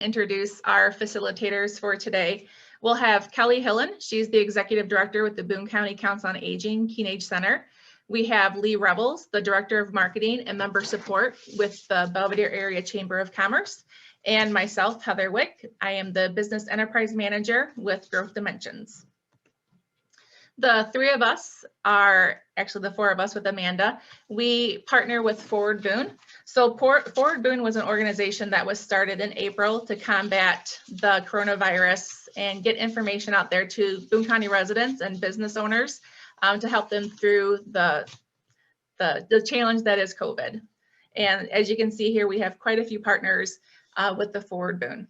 Introduce our facilitators for today. We'll have Kelly Hillen. She's the Executive Director with the Boone County Council on Aging Teenage Center. We have Lee Revels, the Director of Marketing and Member Support with the Belvedere Area Chamber of Commerce. And myself, Heather Wick. I am the Business Enterprise Manager with Growth Dimensions. The three of us are, actually the four of us with Amanda, we partner with Foward Boone. So Foward Boone was an organization that was started in April to combat the coronavirus and get information out there to Boone County residents and business owners to help them through the challenge that is COVID. And as you can see here, we have quite a few partners with the Foward Boone.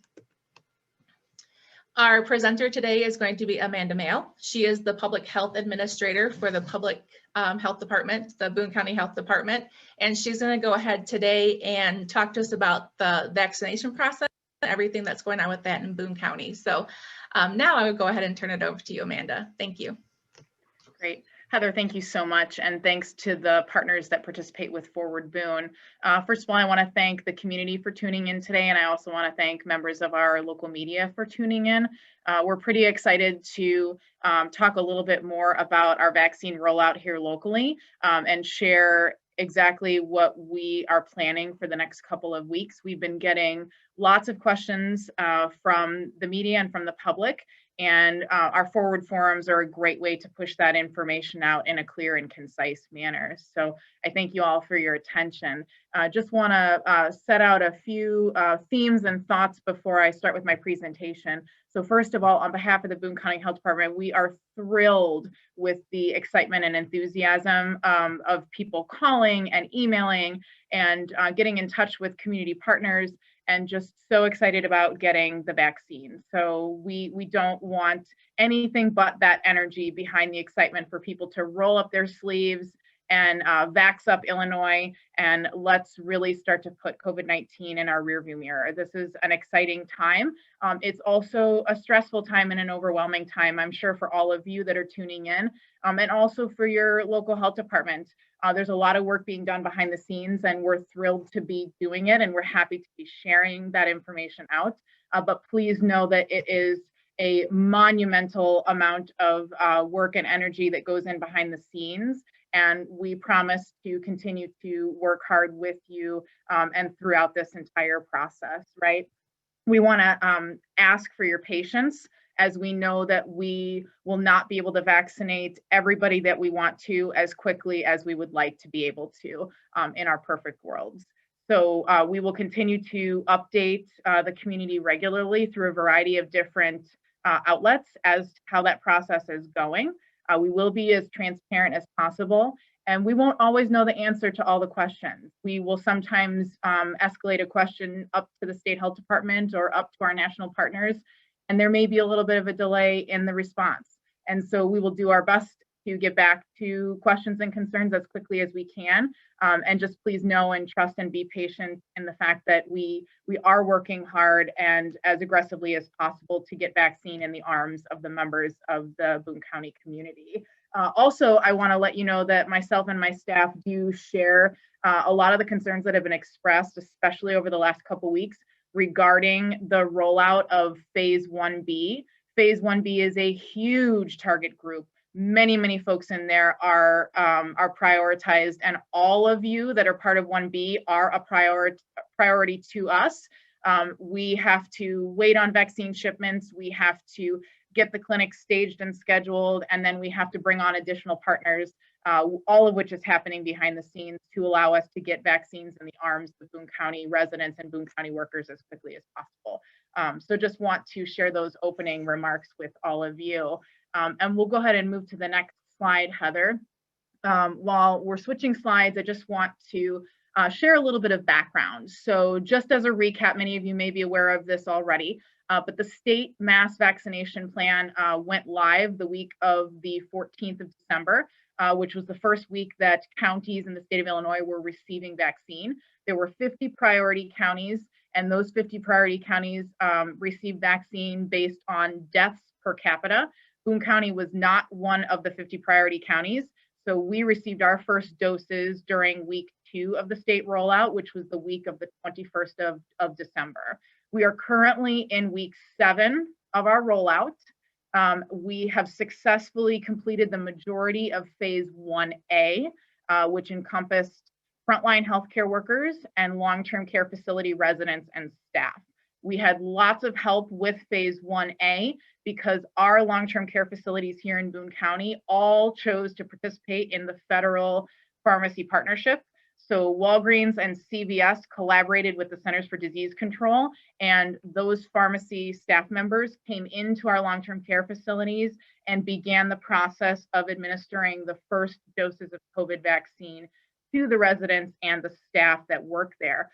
Our presenter today is going to be Amanda Mail. She is the Public Health Administrator for the Public Health Department, the Boone County Health Department. And she's going to go ahead today and talk to us about the vaccination process, everything that's going on with that in Boone County. So now I would go ahead and turn it over to you, Amanda. Thank you. Great. Heather, thank you so much. And thanks to the partners that participate with Foward Boone. First of all, I want to thank the community for tuning in today. And I also want to thank members of our local media for tuning in. We're pretty excited to talk a little bit more about our vaccine rollout here locally and share exactly what we are planning for the next couple of weeks. We've been getting lots of questions from the media and from the public. And our Foward forums are a great way to push that information out in a clear and concise manner. So I thank you all for your attention. Just want to set out a few themes and thoughts before I start with my presentation. So first of all, on behalf of the Boone County Health Department, we are thrilled with the excitement and enthusiasm of people calling and emailing and getting in touch with community partners, and just so excited about getting the vaccine. So we don't want anything but that energy behind the excitement for people to roll up their sleeves and vax up Illinois, and let's really start to put COVID-19 in our rearview mirror. This is an exciting time. It's also a stressful time and an overwhelming time, I'm sure, for all of you that are tuning in, and also for your local health department. There's a lot of work being done behind the scenes, and we're thrilled to be doing it, and we're happy to be sharing that information out. But please know that it is a monumental amount of work and energy that goes in behind the scenes. And we promise to continue to work hard with you and throughout this entire process, right? We want to ask for your patience, as we know that we will not be able to vaccinate everybody that we want to as quickly as we would like to be able to in our perfect worlds. So we will continue to update the community regularly through a variety of different outlets as to how that process is going. We will be as transparent as possible, and we won't always know the answer to all the questions. We will sometimes escalate a question up to the state health department or up to our national partners, and there may be a little bit of a delay in the response. And so we will do our best to get back to questions and concerns as quickly as we can. And just please know and trust and be patient in the fact that we are working hard and as aggressively as possible to get vaccine in the arms of the members of the Boone County community. Also, I want to let you know that myself and my staff do share a lot of the concerns that have been expressed, especially over the last couple weeks, regarding the rollout of Phase 1B. Phase 1B is a huge target group. Many folks in there are prioritized, and all of you that are part of 1B are a priority to us. We have to wait on vaccine shipments. We have to get the clinic staged and scheduled, and then we have to bring on additional partners, all of which is happening behind the scenes to allow us to get vaccines in the arms of Boone County residents and Boone County workers as quickly as possible. So just want to share those opening remarks with all of you. And we'll go ahead and move to the next slide, Heather. While we're switching slides, I just want to share a little bit of background. So just as a recap, many of you may be aware of this already, but the state mass vaccination plan went live the week of the 14th of December, which was the first week that counties in the state of Illinois were receiving vaccine. There were 50 priority counties, and those 50 priority counties received vaccine based on deaths per capita. Boone County was not one of the 50 priority counties, so we received our first doses during week 2 of the state rollout, which was the week of the 21st of December. We are currently in week 7 of our rollout. We have successfully completed the majority of phase 1A, which encompassed frontline healthcare workers and long-term care facility residents and staff. We had lots of help with phase 1A because our long-term care facilities here in Boone County all chose to participate in the federal pharmacy partnership. So Walgreens and CVS collaborated with the Centers for Disease Control, and those pharmacy staff members came into our long-term care facilities and began the process of administering the first doses of COVID vaccine to the residents and the staff that work there.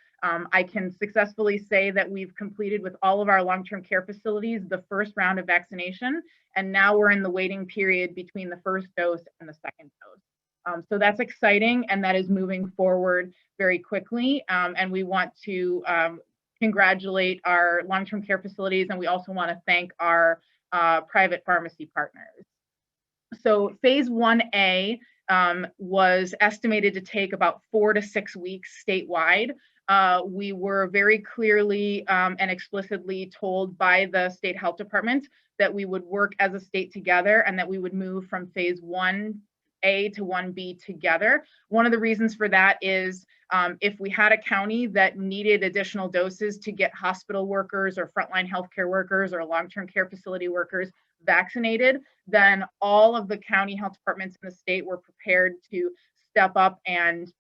I can successfully say that we've completed with all of our long-term care facilities the first round of vaccination, and now we're in the waiting period between the first dose and the second dose. So that's exciting, and that is moving forward very quickly. And we want to congratulate our long-term care facilities, and we also want to thank our private pharmacy partners. So phase 1A was estimated to take about 4 to 6 weeks statewide. We were very clearly and explicitly told by the state health department that we would work as a state together and that we would move from phase 1A to 1B together. One of the reasons for that is if we had a county that needed additional doses to get hospital workers or frontline healthcare workers or long-term care facility workers vaccinated, then all of the county health departments in the state were prepared to step up and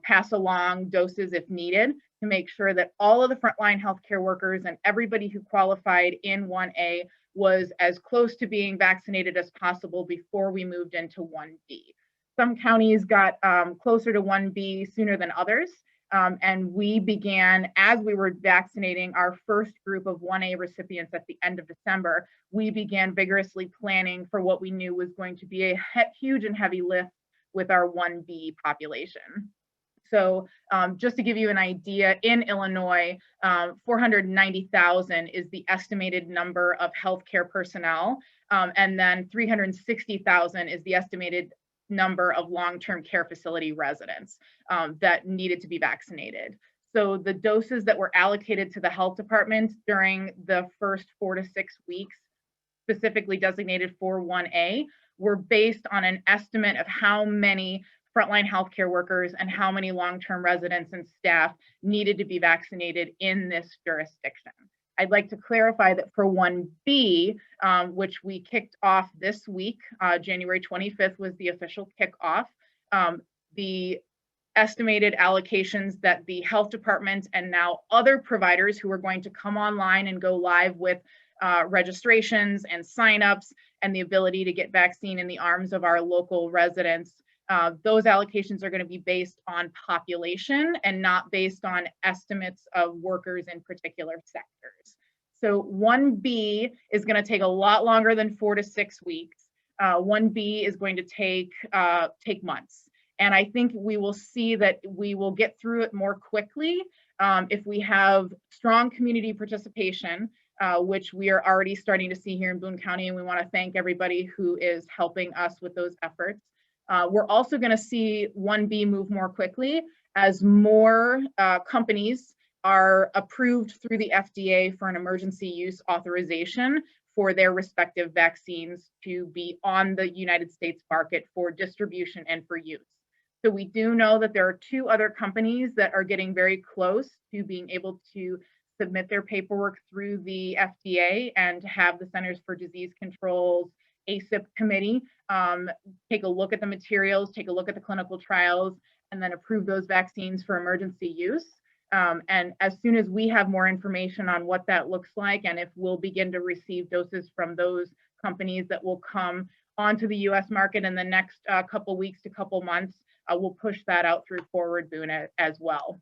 pass along doses if needed to make sure that all of the frontline healthcare workers and everybody who qualified in 1A was as close to being vaccinated as possible before we moved into 1B. Some counties got closer to 1B sooner than others, and we began, as we were vaccinating our first group of 1A recipients at the end of December, we began vigorously planning for what we knew was going to be a huge and heavy lift with our 1B population. So just to give you an idea, in Illinois, 490,000 is the estimated number of healthcare personnel, and then 360,000 is the estimated number of long-term care facility residents that needed to be vaccinated. So the doses that were allocated to the health department during the first 4 to 6 weeks, specifically designated for 1A, were based on an estimate of how many frontline healthcare workers and how many long-term residents and staff needed to be vaccinated in this jurisdiction. I'd like to clarify that for 1B, which we kicked off this week, January 25th was the official kickoff, the estimated allocations that the health department and now other providers who are going to come online and go live with registrations and signups and the ability to get vaccine in the arms of our local residents, those allocations are going to be based on population and not based on estimates of workers in particular sectors. So 1B is going to take a lot longer than 4 to 6 weeks. 1B is going to take months. And I think we will see that we will get through it more quickly if we have strong community participation, which we are already starting to see here in Boone County, and we want to thank everybody who is helping us with those efforts. We're also going to see 1B move more quickly as more companies are approved through the FDA for an emergency use authorization for their respective vaccines to be on the United States market for distribution and for use. So we do know that there are 2 other companies that are getting very close to being able to submit their paperwork through the FDA and have the Centers for Disease Control's ACIP committee take a look at the materials, take a look at the clinical trials, and then approve those vaccines for emergency use. And as soon as we have more information on what that looks like and if we'll begin to receive doses from those companies that will come onto the US market in the next couple weeks to couple months, we'll push that out through Forward Boone as well.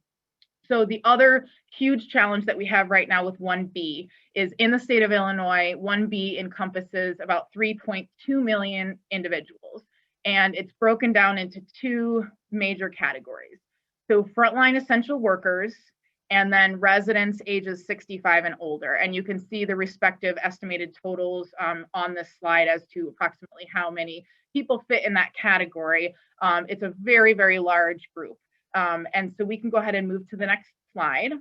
So the other huge challenge that we have right now with 1B is in the state of Illinois, 1B encompasses about 3.2 million individuals, and it's broken down into 2 major categories. So frontline essential workers, and then residents ages 65 and older. And you can see the respective estimated totals on this slide as to approximately how many people fit in that category. It's a very, very large group. And so we can go ahead and move to the next slide.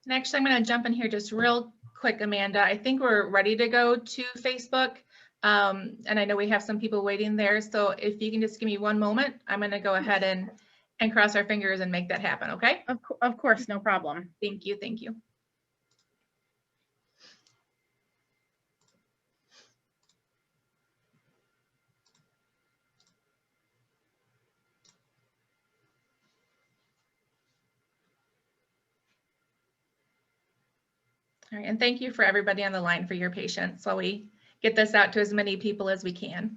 And actually, I'm going to jump in here just real quick, Amanda. I think we're ready to go to Facebook. And I know we have some people waiting there. So if you can just give me one moment, I'm going to go ahead and cross our fingers and make that happen. Okay. Of course, no problem. Thank you. Thank you. All right, and thank you for everybody on the line for your patience while we get this out to as many people as we can.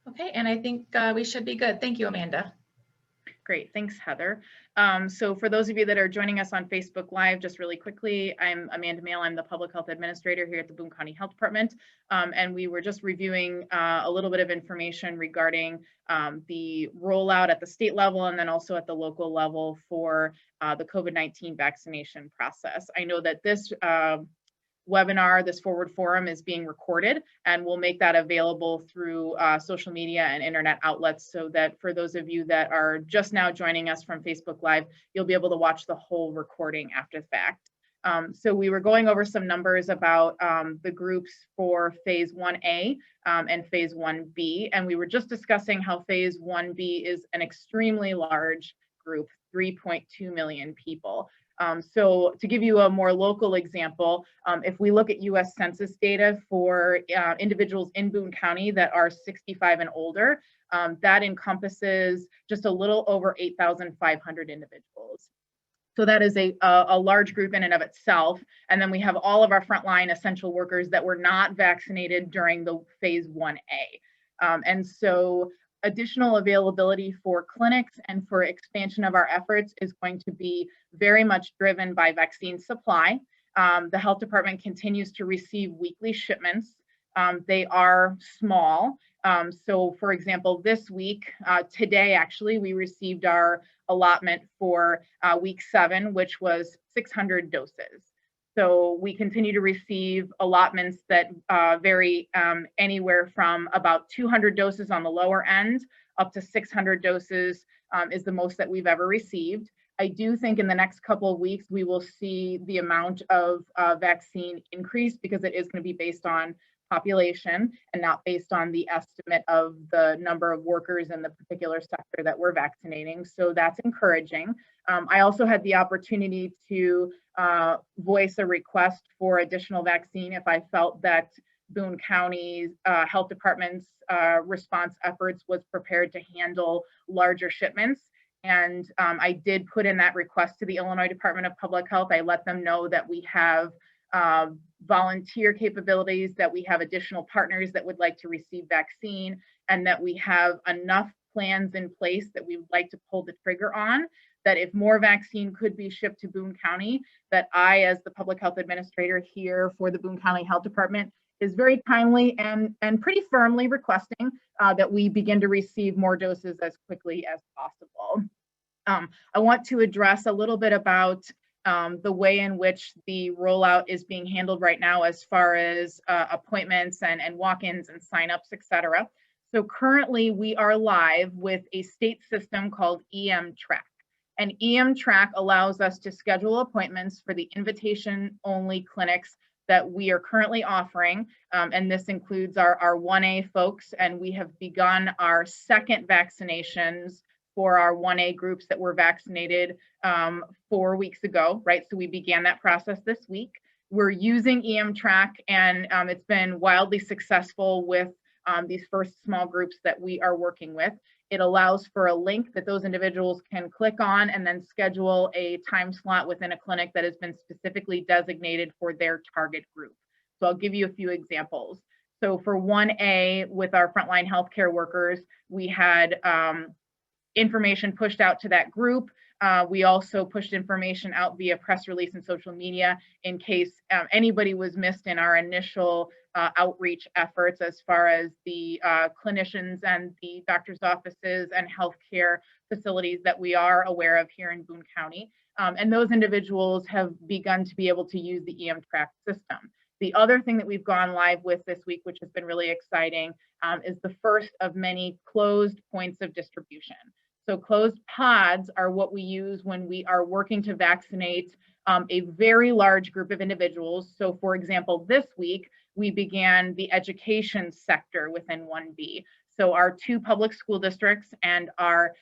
Okay, and I think we should be good. Thank you, Amanda. Great, thanks, Heather. So for those of you that are joining us on Facebook Live, just really quickly, I'm Amanda Mail. I'm the Public Health Administrator here at the Boone County Health Department. And we were just reviewing a little bit of information regarding the rollout at the state level and then also at the local level for the COVID-19 vaccination process. I know that this webinar, this Forward Forum, is being recorded, and we'll make that available through social media and internet outlets so that for those of you that are just now joining us from Facebook Live, you'll be able to watch the whole recording after the fact. So we were going over some numbers about the groups for phase 1A and phase 1B, and we were just discussing how phase 1B is an extremely large group, 3.2 million people. So to give you a more local example, if we look at US Census data for individuals in Boone County that are 65 and older, that encompasses just a little over 8,500 individuals. So that is a large group in and of itself. And then we have all of our frontline essential workers that were not vaccinated during the phase 1A. And so additional availability for clinics and for expansion of our efforts is going to be very much driven by vaccine supply. The health department continues to receive weekly shipments. They are small. So for example, this week, today actually, we received our allotment for week 7, which was 600 doses. So we continue to receive allotments that vary anywhere from about 200 doses on the lower end up to 600 doses is the most that we've ever received. I do think in the next couple of weeks, we will see the amount of vaccine increase because it is going to be based on population and not based on the estimate of the number of workers in the particular sector that we're vaccinating. So that's encouraging. I also had the opportunity to voice a request for additional vaccine if I felt that Boone County's Health Department's response efforts was prepared to handle larger shipments. And I did put in that request to the Illinois Department of Public Health. I let them know that we have volunteer capabilities, that we have additional partners that would like to receive vaccine, and that we have enough plans in place that we would like to pull the trigger on, that if more vaccine could be shipped to Boone County, that I, as the public health administrator here for the Boone County Health Department, is very kindly and pretty firmly requesting that we begin to receive more doses as quickly as possible. I want to address a little bit about the way in which the rollout is being handled right now as far as appointments and walk-ins and signups, et cetera. So currently we are live with a state system called EM Track. And EM Track allows us to schedule appointments for the invitation-only clinics that we are currently offering. And this includes our 1A folks, and we have begun our second vaccinations for our 1A groups that were vaccinated 4 weeks ago, right? So we began that process this week. We're using EM Track, and it's been wildly successful with these first small groups that we are working with. It allows for a link that those individuals can click on and then schedule a time slot within a clinic that has been specifically designated for their target group. So I'll give you a few examples. So for 1A, with our frontline healthcare workers, we had information pushed out to that group. We also pushed information out via press release and social media in case anybody was missed in our initial outreach efforts, as far as the clinicians and the doctor's offices and healthcare facilities that we are aware of here in Boone County. And those individuals have begun to be able to use the EM track system. The other thing that we've gone live with this week, which has been really exciting, is the first of many closed points of distribution. So closed pods are what we use when we are working to vaccinate a very large group of individuals. So for example, this week, we began the education sector within 1B. So our 2 public school districts and our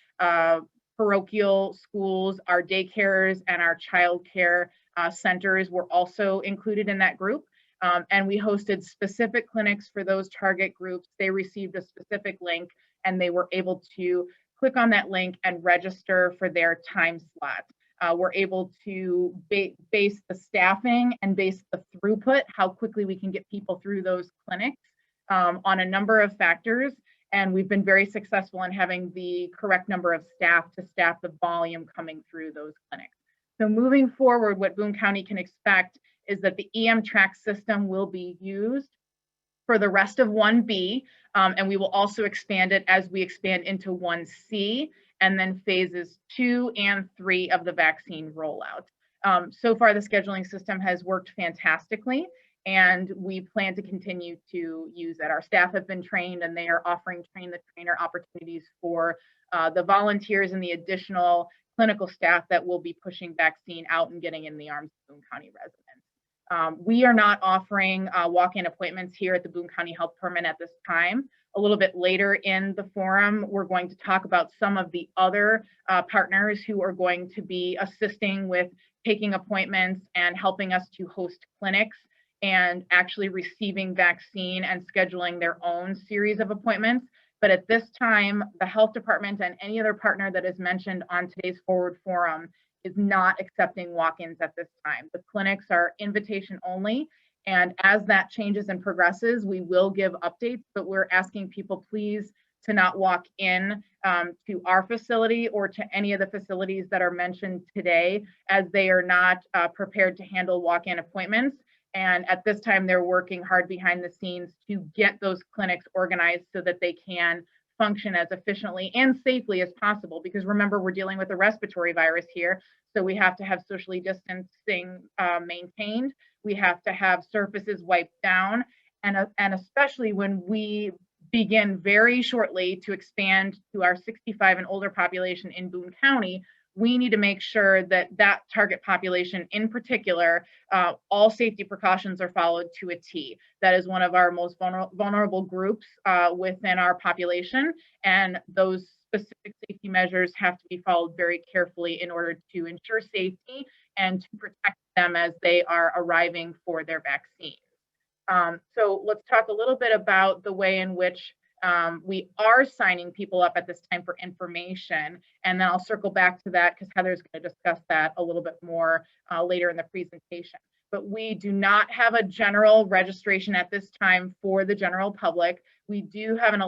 parochial schools, our daycares, and our childcare centers were also included in that group. And we hosted specific clinics for those target groups. They received a specific link, and they were able to click on that link and register for their time slot. We're able to base the staffing and base the throughput, how quickly we can get people through those clinics, on a number of factors. And we've been very successful in having the correct number of staff to staff the volume coming through those clinics. So moving forward, what Boone County can expect is that the EM track system will be used for the rest of 1B, and we will also expand it as we expand into 1C, and then phases 2 and 3 of the vaccine rollout. So far, the scheduling system has worked fantastically, and we plan to continue to use it. Our staff have been trained, and they are offering train-the-trainer opportunities for the volunteers and the additional clinical staff that will be pushing vaccine out and getting in the arms of Boone County residents. We are not offering walk-in appointments here at the Boone County Health Department at this time. A little bit later in the forum, we're going to talk about some of the other partners who are going to be assisting with taking appointments and helping us to host clinics and actually receiving vaccine and scheduling their own series of appointments. But at this time, the health department and any other partner that is mentioned on today's Forward Forum is not accepting walk-ins at this time. The clinics are invitation only, and as that changes and progresses, we will give updates, but we're asking people please to not walk in to our facility or to any of the facilities that are mentioned today, as they are not prepared to handle walk-in appointments. And at this time, they're working hard behind the scenes to get those clinics organized so that they can function as efficiently and safely as possible. Because remember, we're dealing with a respiratory virus here, so we have to have socially distancing maintained. We have to have surfaces wiped down, and especially when we begin very shortly to expand to our 65 and older population in Boone County, we need to make sure that that target population in particular, all safety precautions are followed to a T. That is one of our most vulnerable groups within our population, and those specific safety measures have to be followed very carefully in order to ensure safety and to protect them as they are arriving for their vaccine. So let's talk a little bit about the way in which we are signing people up at this time for information, and then I'll circle back to that because Heather's going to discuss that a little bit more later in the presentation. But we do not have a general registration at this time for the general public. We do have an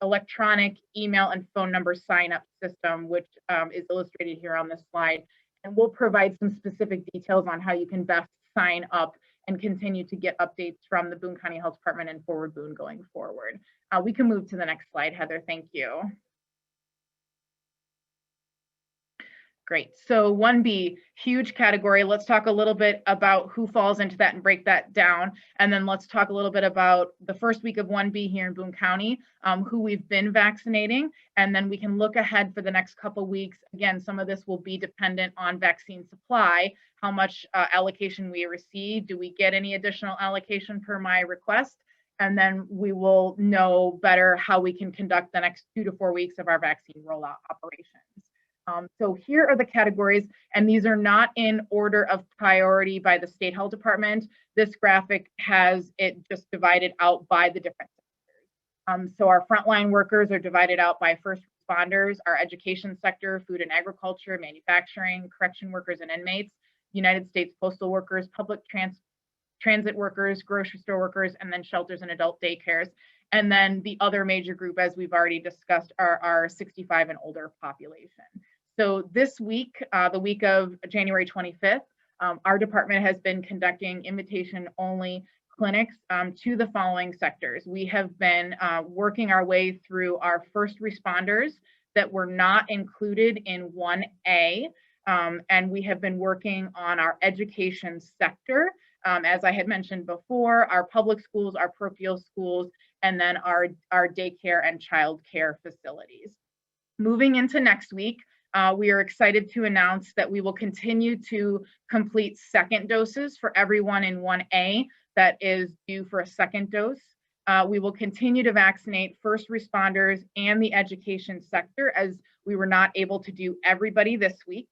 electronic email and phone number sign-up system, which is illustrated here on this slide, and we'll provide some specific details on how you can best sign up and continue to get updates from the Boone County Health Department and Forward Boone going forward. We can move to the next slide, Heather. Thank you. Great. So 1B, huge category. Let's talk a little bit about who falls into that and break that down. And then let's talk a little bit about the first week of 1B here in Boone County, who we've been vaccinating. And then we can look ahead for the next couple of weeks. Again, some of this will be dependent on vaccine supply, how much allocation we receive. Do we get any additional allocation per my request? And then we will know better how we can conduct the next 2 to 4 weeks of our vaccine rollout operations. So here are the categories, and these are not in order of priority by the state health department. This graphic has it just divided out by the different sectors. So our frontline workers are divided out by first responders, our education sector, food and agriculture, manufacturing, correction workers and inmates, United States postal workers, public transit workers, grocery store workers, and then shelters and adult daycares. And then the other major group, as we've already discussed, are our 65 and older population. So this week, the week of January 25th, our department has been conducting invitation-only clinics to the following sectors. We have been working our way through our first responders that were not included in 1A, and we have been working on our education sector. As I had mentioned before, our public schools, our parochial schools, and then our daycare and child care facilities. Moving into next week, we are excited to announce that we will continue to complete second doses for everyone in 1A that is due for a second dose. We will continue to vaccinate first responders and the education sector, as we were not able to do everybody this week.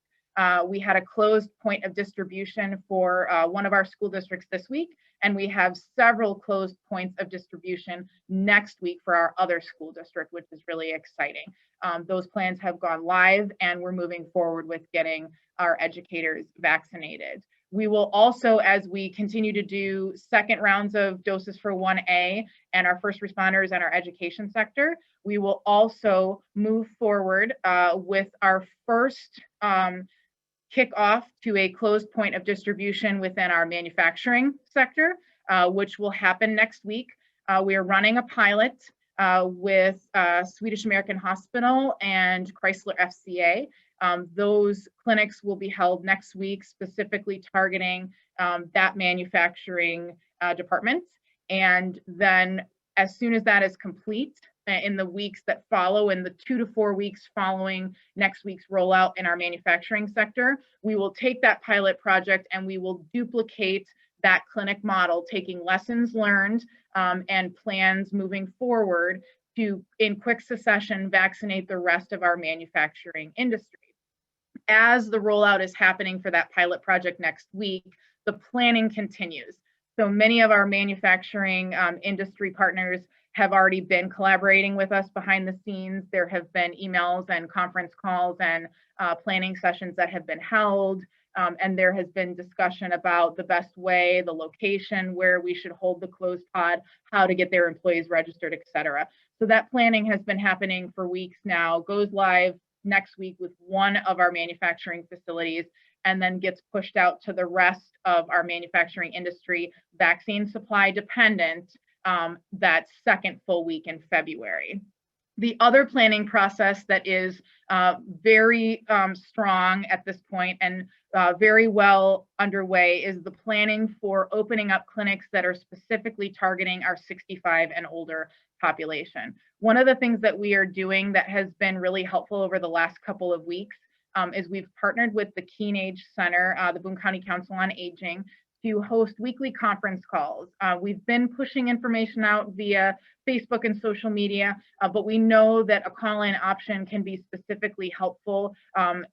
We had a closed point of distribution for one of our school districts this week, and we have several closed points of distribution next week for our other school district, which is really exciting. Those plans have gone live, and we're moving forward with getting our educators vaccinated. We will also, as we continue to do second rounds of doses for 1A and our first responders and our education sector, we will also move forward with our first kickoff to a closed point of distribution within our manufacturing sector, which will happen next week. We are running a pilot with Swedish American Hospital and Chrysler FCA. Those clinics will be held next week, specifically targeting that manufacturing department. And then as soon as that is complete, in the weeks that follow, in the 2 to 4 weeks following next week's rollout in our manufacturing sector, we will take that pilot project and we will duplicate that clinic model, taking lessons learned and plans moving forward to, in quick succession, vaccinate the rest of our manufacturing industry. As the rollout is happening for that pilot project next week, the planning continues. So many of our manufacturing industry partners have already been collaborating with us behind the scenes. There have been emails and conference calls and planning sessions that have been held. And there has been discussion about the best way, the location, where we should hold the closed pod, how to get their employees registered, et cetera. So that planning has been happening for weeks now, goes live next week with one of our manufacturing facilities, and then gets pushed out to the rest of our manufacturing industry, vaccine supply dependent, that second full week in February. The other planning process that is very strong at this point and very well underway is the planning for opening up clinics that are specifically targeting our 65 and older population. One of the things that we are doing that has been really helpful over the last couple of weeks is we've partnered with the Keen Age Center, the Boone County Council on Aging, to host weekly conference calls. We've been pushing information out via Facebook and social media, but we know that a call-in option can be specifically helpful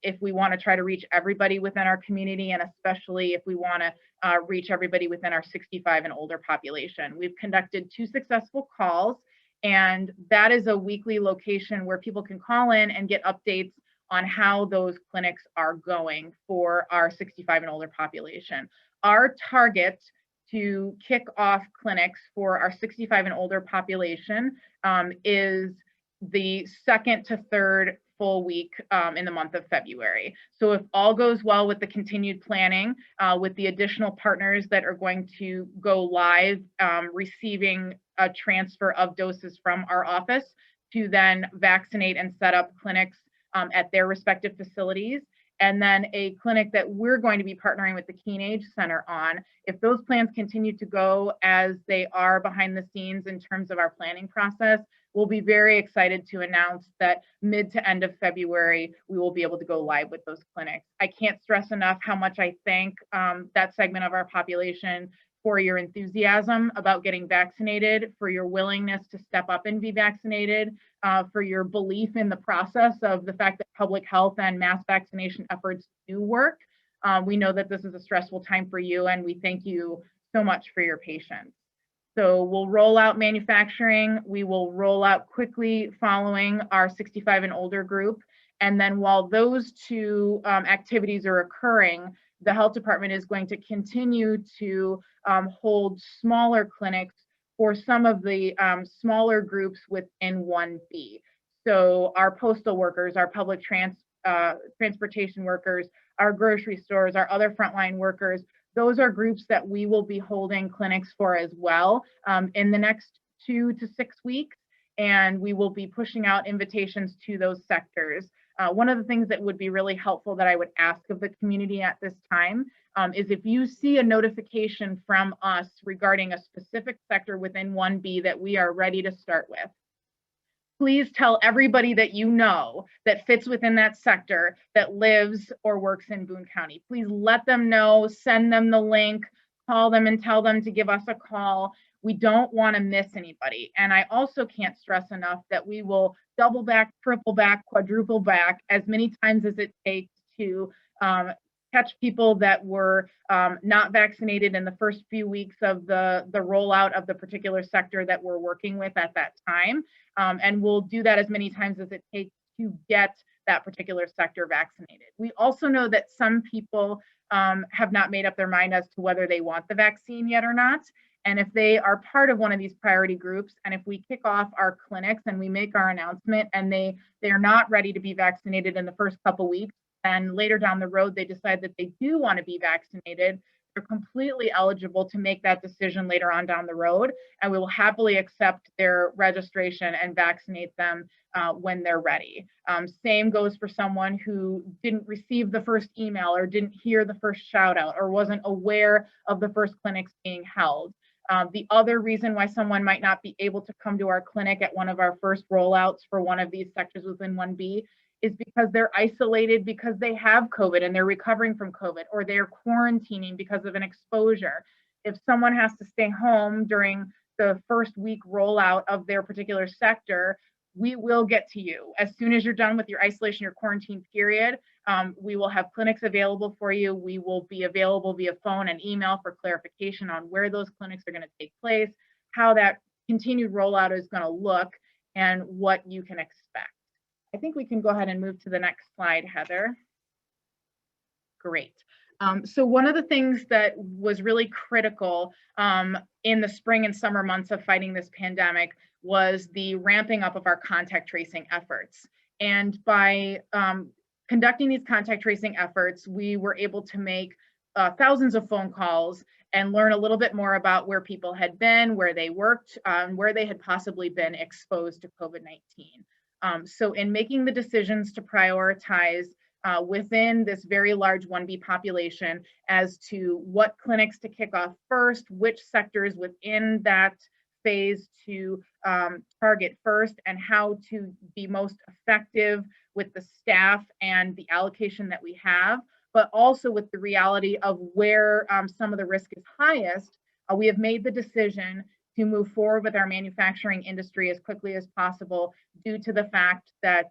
if we want to try to reach everybody within our community, and especially if we want to reach everybody within our 65 and older population. We've conducted 2 successful calls, and that is a weekly location where people can call in and get updates on how those clinics are going for our 65 and older population. Our target to kick off clinics for our 65 and older population is the 2nd to 3rd full week in the month of February. So if all goes well with the continued planning, with the additional partners that are going to go live, receiving a transfer of doses from our office to then vaccinate and set up clinics at their respective facilities, and then a clinic that we're going to be partnering with the Keen Age Center on. If those plans continue to go as they are behind the scenes in terms of our planning process, we'll be very excited to announce that mid to end of February, we will be able to go live with those clinics. I can't stress enough how much I thank that segment of our population for your enthusiasm about getting vaccinated, for your willingness to step up and be vaccinated, for your belief in the process of the fact that public health and mass vaccination efforts do work. We know that this is a stressful time for you, and we thank you so much for your patience. So we'll roll out manufacturing. We will roll out quickly following our 65 and older group. And then while those 2 activities are occurring, the health department is going to continue to hold smaller clinics for some of the smaller groups within 1B. So our postal workers, our public transportation workers, our grocery stores, our other frontline workers, those are groups that we will be holding clinics for as well in the next 2 to 6 weeks. And we will be pushing out invitations to those sectors. One of the things that would be really helpful that I would ask of the community at this time is if you see a notification from us regarding a specific sector within 1B that we are ready to start with, please tell everybody that you know that fits within that sector that lives or works in Boone County. Please let them know, send them the link, call them and tell them to give us a call. We don't want to miss anybody. And I also can't stress enough that we will double back, triple back, quadruple back as many times as it takes to catch people that were not vaccinated in the first few weeks of the rollout of the particular sector that we're working with at that time. And we'll do that as many times as it takes to get that particular sector vaccinated. We also know that some people have not made up their mind as to whether they want the vaccine yet or not. And if they are part of one of these priority groups, and if we kick off our clinics and we make our announcement and they are not ready to be vaccinated in the first couple weeks, and later down the road, they decide that they do want to be vaccinated, they're completely eligible to make that decision later on down the road. And we will happily accept their registration and vaccinate them when they're ready. Same goes for someone who didn't receive the first email or didn't hear the first shout out or wasn't aware of the first clinics being held. The other reason why someone might not be able to come to our clinic at one of our first rollouts for one of these sectors within 1B is because they're isolated because they have COVID and they're recovering from COVID, or they're quarantining because of an exposure. If someone has to stay home during the first week rollout of their particular sector, we will get to you. As soon as you're done with your isolation, your quarantine period, we will have clinics available for you. We will be available via phone and email for clarification on where those clinics are going to take place, how that continued rollout is going to look, and what you can expect. I think we can go ahead and move to the next slide, Heather. Great. So one of the things that was really critical in the spring and summer months of fighting this pandemic was the ramping up of our contact tracing efforts. And by conducting these contact tracing efforts, we were able to make thousands of phone calls and learn a little bit more about where people had been, where they worked, where they had possibly been exposed to COVID-19. So in making the decisions to prioritize within this very large 1B population as to what clinics to kick off first, which sectors within that phase to target first, and how to be most effective with the staff and the allocation that we have, but also with the reality of where some of the risk is highest, we have made the decision to move forward with our manufacturing industry as quickly as possible due to the fact that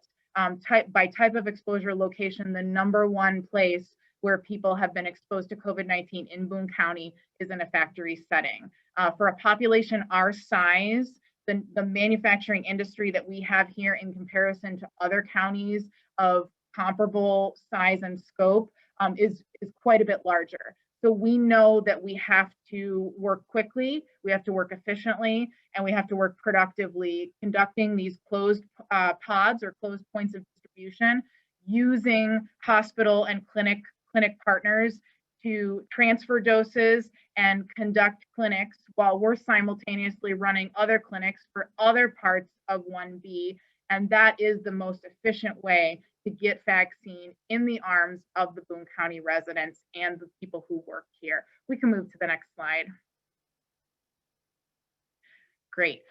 by type of exposure location, the #1 place where people have been exposed to COVID-19 in Boone County is in a factory setting. For a population our size, the manufacturing industry that we have here in comparison to other counties of comparable size and scope is quite a bit larger. So we know that we have to work quickly, we have to work efficiently, and we have to work productively, conducting these closed pods or closed points of distribution, using hospital and clinic partners to transfer doses and conduct clinics while we're simultaneously running other clinics for other parts of 1B. And that is the most efficient way to get vaccine in the arms of the Boone County residents and the people who work here. We can move to the next slide. Great.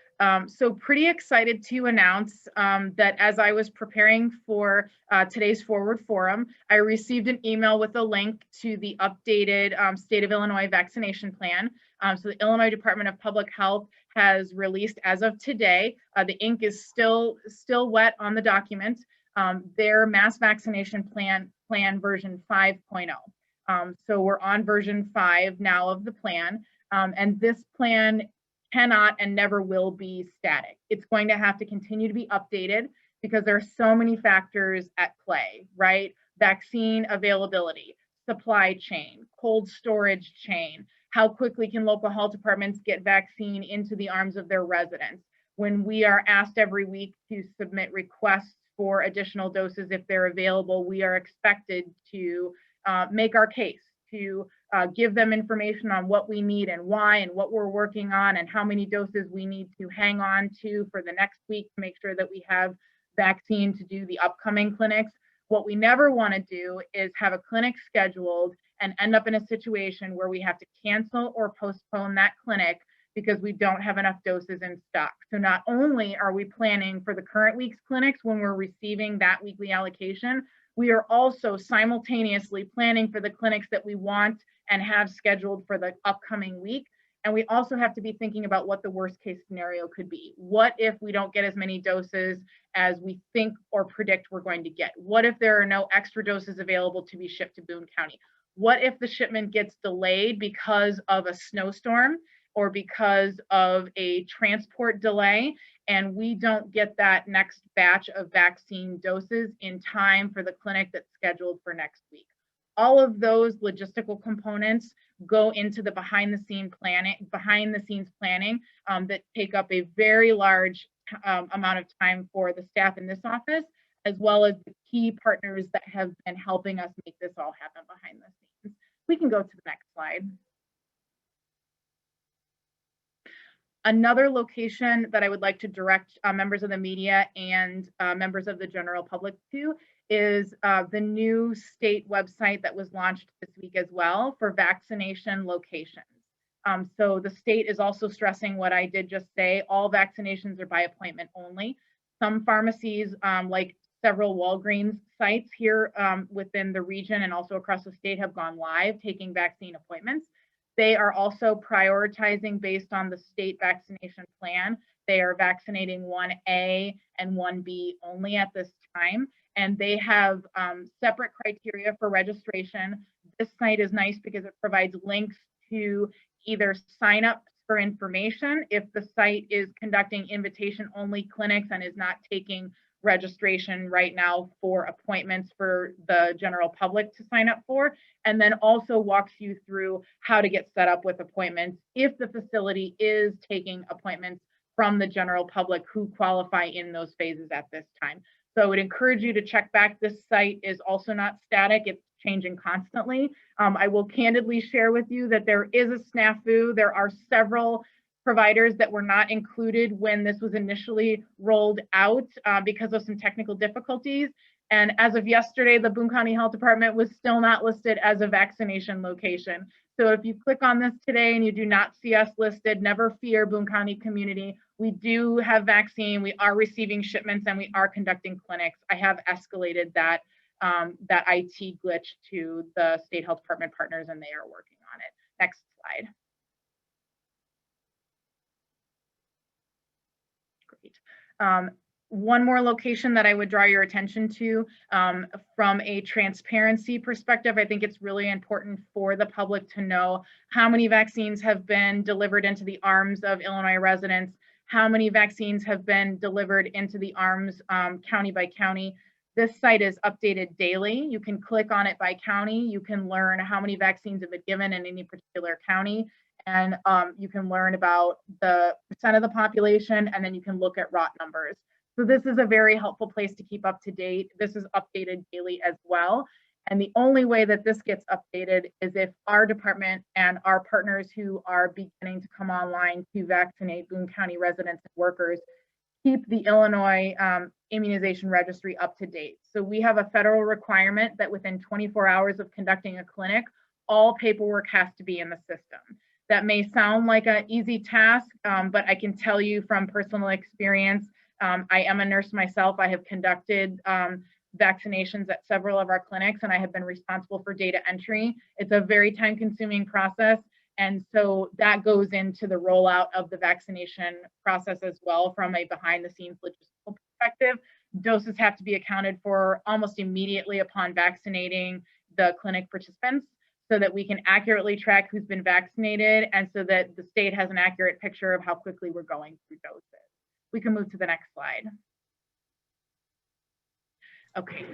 So pretty excited to announce that as I was preparing for today's Forward Forum, I received an email with a link to the updated State of Illinois vaccination plan. So the Illinois Department of Public Health has released, as of today, the ink is still wet on the document, their mass vaccination plan version 5.0. So we're on version 5 now of the plan, and this plan cannot and never will be static. It's going to have to continue to be updated because there are so many factors at play, right? Vaccine availability. supply chain, cold storage chain. How quickly can local health departments get vaccine into the arms of their residents? When we are asked every week to submit requests for additional doses if they're available, we are expected to make our case, to give them information on what we need and why and what we're working on and how many doses we need to hang on to for the next week to make sure that we have vaccine to do the upcoming clinics. What we never want to do is have a clinic scheduled and end up in a situation where we have to cancel or postpone that clinic because we don't have enough doses in stock. So not only are we planning for the current week's clinics when we're receiving that weekly allocation, we are also simultaneously planning for the clinics that we want and have scheduled for the upcoming week. And we also have to be thinking about what the worst case scenario could be. What if we don't get as many doses as we think or predict we're going to get? What if there are no extra doses available to be shipped to Boone County? What if the shipment gets delayed because of a snowstorm or because of a transport delay and we don't get that next batch of vaccine doses in time for the clinic that's scheduled for next week? All of those logistical components go into the behind the scenes planning that take up a very large amount of time for the staff in this office, as well as the key partners that have been helping us make this all happen behind the scenes. We can go to the next slide. Another location that I would like to direct members of the media and members of the general public to is the new state website that was launched this week as well for vaccination locations. So the state is also stressing what I did just say, all vaccinations are by appointment only. Some pharmacies, like several Walgreens sites here within the region and also across the state, have gone live taking vaccine appointments. They are also prioritizing based on the state vaccination plan. They are vaccinating 1A and 1B only at this time. And they have separate criteria for registration. This site is nice because it provides links to either sign up for information if the site is conducting invitation-only clinics and is not taking registration right now for appointments for the general public to sign up for, and then also walks you through how to get set up with appointments if the facility is taking appointments from the general public who qualify in those phases at this time. So I would encourage you to check back. This site is also not static, it's changing constantly. I will candidly share with you that there is a snafu. There are several providers that were not included when this was initially rolled out because of some technical difficulties. And as of yesterday, the Boone County Health Department was still not listed as a vaccination location. So if you click on this today and you do not see us listed, never fear, Boone County community. We do have vaccine, we are receiving shipments, and we are conducting clinics. I have escalated that IT glitch to the state health department partners, and they are working on it. Next slide. Great. One more location that I would draw your attention to from a transparency perspective, I think it's really important for the public to know how many vaccines have been delivered into the arms of Illinois residents, how many vaccines have been delivered into the arms county by county. This site is updated daily. You can click on it by county. You can learn how many vaccines have been given in any particular county. And you can learn about the percent of the population, and then you can look at ROT numbers. So this is a very helpful place to keep up to date. This is updated daily as well. And the only way that this gets updated is if our department and our partners who are beginning to come online to vaccinate Boone County residents and workers keep the Illinois immunization registry up to date. So we have a federal requirement that within 24 hours of conducting a clinic, all paperwork has to be in the system. That may sound like an easy task, but I can tell you from personal experience, I am a nurse myself. I have conducted vaccinations at several of our clinics, and I have been responsible for data entry. It's a very time-consuming process, and so that goes into the rollout of the vaccination process as well from a behind-the-scenes logistical perspective. Doses have to be accounted for almost immediately upon vaccinating the clinic participants so that we can accurately track who's been vaccinated and so that the state has an accurate picture of how quickly we're going through doses. We can move to the next slide. Okay,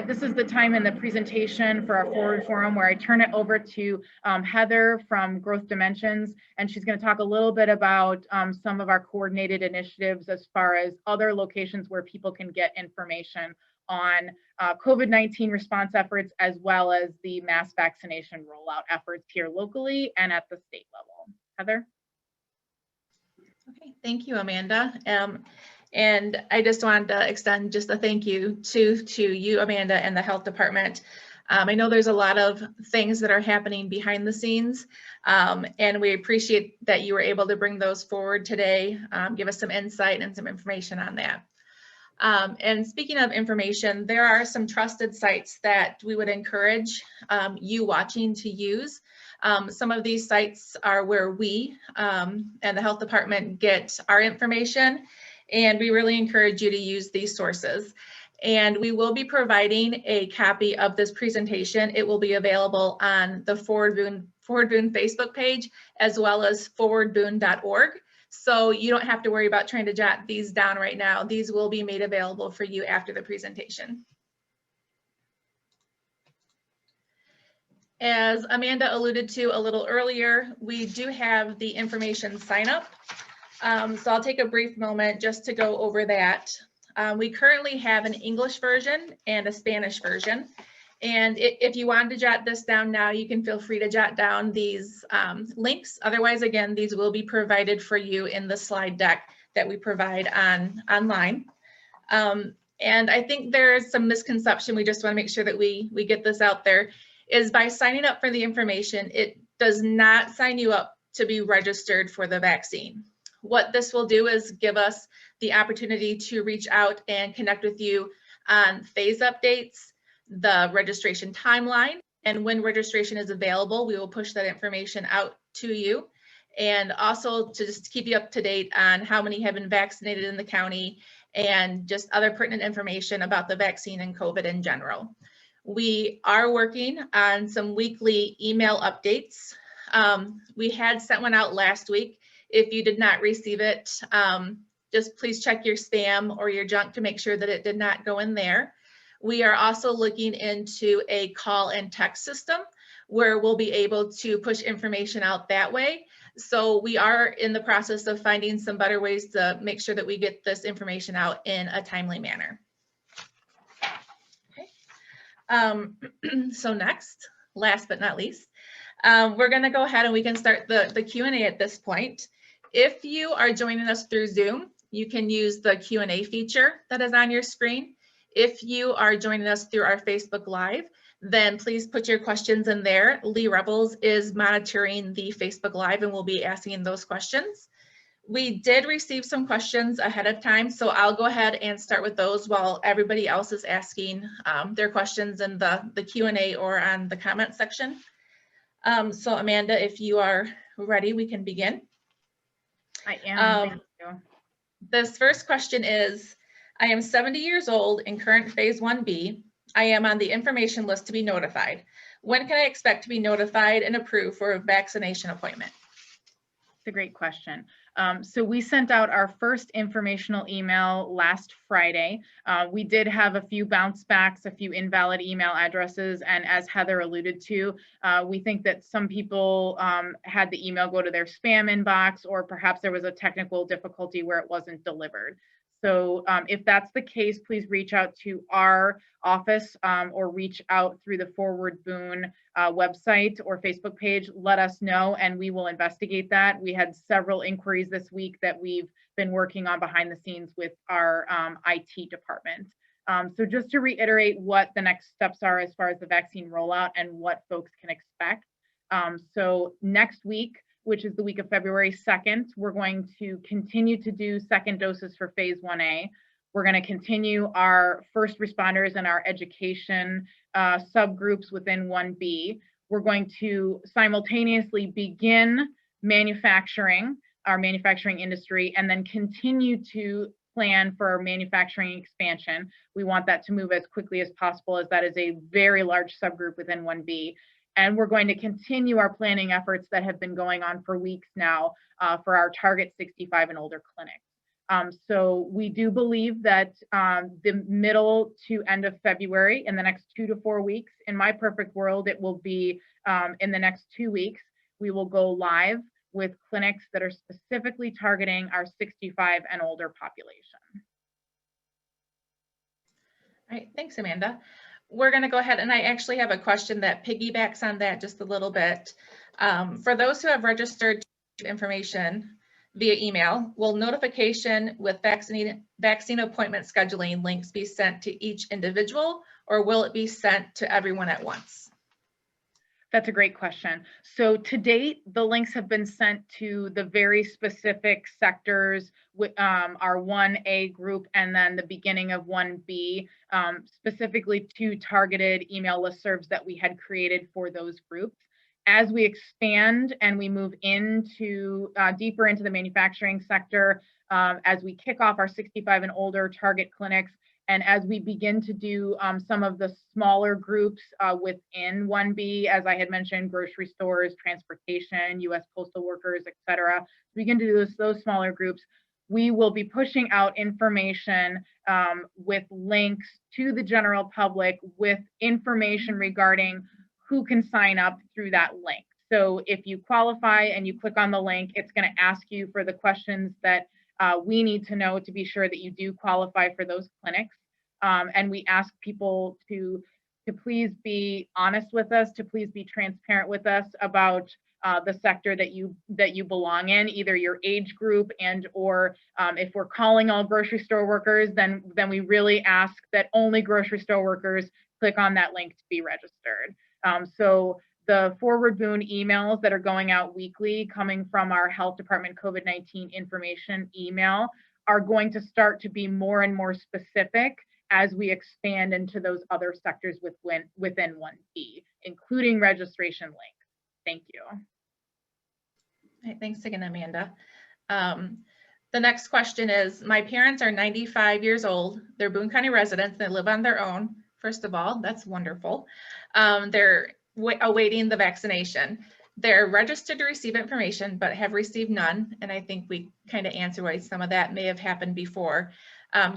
this is the time in the presentation for our Forward Forum where I turn it over to Heather from Growth Dimensions, and she's going to talk a little bit about some of our coordinated initiatives as far as other locations where people can get information on COVID-19 response efforts, as well as the mass vaccination rollout efforts here locally and at the state level. Heather? Okay, thank you, Amanda. And I just wanted to extend just a thank you to you, Amanda, and the health department. I know there's a lot of things that are happening behind the scenes, and we appreciate that you were able to bring those forward today, give us some insight and some information on that. And speaking of information, there are some trusted sites that we would encourage you watching to use. Some of these sites are where we and the health department get our information, and we really encourage you to use these sources. And we will be providing a copy of this presentation. It will be available on the Forward Boone Facebook page, as well as forwardboone.org. So you don't have to worry about trying to jot these down right now. These will be made available for you after the presentation. As Amanda alluded to a little earlier, we do have the information sign up. So I'll take a brief moment just to go over that. We currently have an English version and a Spanish version. And if you wanted to jot this down now, you can feel free to jot down these links. Otherwise, again, these will be provided for you in the slide deck that we provide online. And I think there's some misconception. We just want to make sure that we get this out there. Is by signing up for the information, it does not sign you up to be registered for the vaccine. What this will do is give us the opportunity to reach out and connect with you on phase updates, the registration timeline, and when registration is available, we will push that information out to you. And also to just keep you up to date on how many have been vaccinated in the county and just other pertinent information about the vaccine and COVID in general. We are working on some weekly email updates. We had sent one out last week. If you did not receive it, just please check your spam or your junk to make sure that it did not go in there. We are also looking into a call and text system where we'll be able to push information out that way. So we are in the process of finding some better ways to make sure that we get this information out in a timely manner. Okay. So next, last but not least, we're going to go ahead and we can start the Q&A at this point. If you are joining us through Zoom, you can use the Q&A feature that is on your screen. If you are joining us through our Facebook Live, then please put your questions in there. Lee Rebels is monitoring the Facebook Live and will be asking those questions. We did receive some questions ahead of time, so I'll go ahead and start with those while everybody else is asking their questions in the Q&A or on the comment section. So Amanda, if you are ready, we can begin. I am, thank you. This first question is, I am 70 years old in current phase 1B. I am on the information list to be notified. When can I expect to be notified and approved for a vaccination appointment? It's a great question. So we sent out our first informational email last Friday. We did have a few bounce backs, a few invalid email addresses, and as Heather alluded to, we think that some people had the email go to their spam inbox, or perhaps there was a technical difficulty where it wasn't delivered. So if that's the case, please reach out to our office or reach out through the Forward Boone website or Facebook page. Let us know and we will investigate that. We had several inquiries this week that we've been working on behind the scenes with our IT department. So just to reiterate what the next steps are as far as the vaccine rollout and what folks can expect. So next week, which is the week of February 2nd, we're going to continue to do second doses for phase 1A. We're going to continue our first responders and our education subgroups within 1B. We're going to simultaneously begin manufacturing, our manufacturing industry, and then continue to plan for our manufacturing expansion. We want that to move as quickly as possible, as that is a very large subgroup within 1B. And we're going to continue our planning efforts that have been going on for weeks now for our target 65 and older clinics. So we do believe that the middle to end of February, in the next 2 to 4 weeks, in my perfect world, it will be in the next 2 weeks, we will go live with clinics that are specifically targeting our 65 and older population. All right, thanks, Amanda. We're going to go ahead, and I actually have a question that piggybacks on that just a little bit. For those who have registered information via email, will notification with vaccine appointment scheduling links be sent to each individual, or will it be sent to everyone at once? That's a great question. So to date, the links have been sent to the very specific sectors with our 1A group and then the beginning of 1B, specifically to targeted email listservs that we had created for those groups. As we expand and we move into deeper into the manufacturing sector, as we kick off our 65 and older target clinics, and as we begin to do some of the smaller groups within 1B, as I had mentioned, grocery stores, transportation, U.S. postal workers, et cetera, begin to do those smaller groups, we will be pushing out information with links to the general public with information regarding who can sign up through that link. So if you qualify and you click on the link, it's going to ask you for the questions that we need to know to be sure that you do qualify for those clinics. And we ask people to please be honest with us, to please be transparent with us about the sector that you belong in, either your age group and or if we're calling all grocery store workers, then we really ask that only grocery store workers click on that link to be registered. So the Forward Boone emails that are going out weekly coming from our health department COVID-19 information email are going to start to be more and more specific as we expand into those other sectors within 1B, including registration links. Thank you. All right, thanks again, Amanda. The next question is, my parents are 95 years old. They're Boone County residents. They live on their own. First of all, that's wonderful. They're awaiting the vaccination. They're registered to receive information, but have received none. And I think we kind of answered why some of that may have happened before.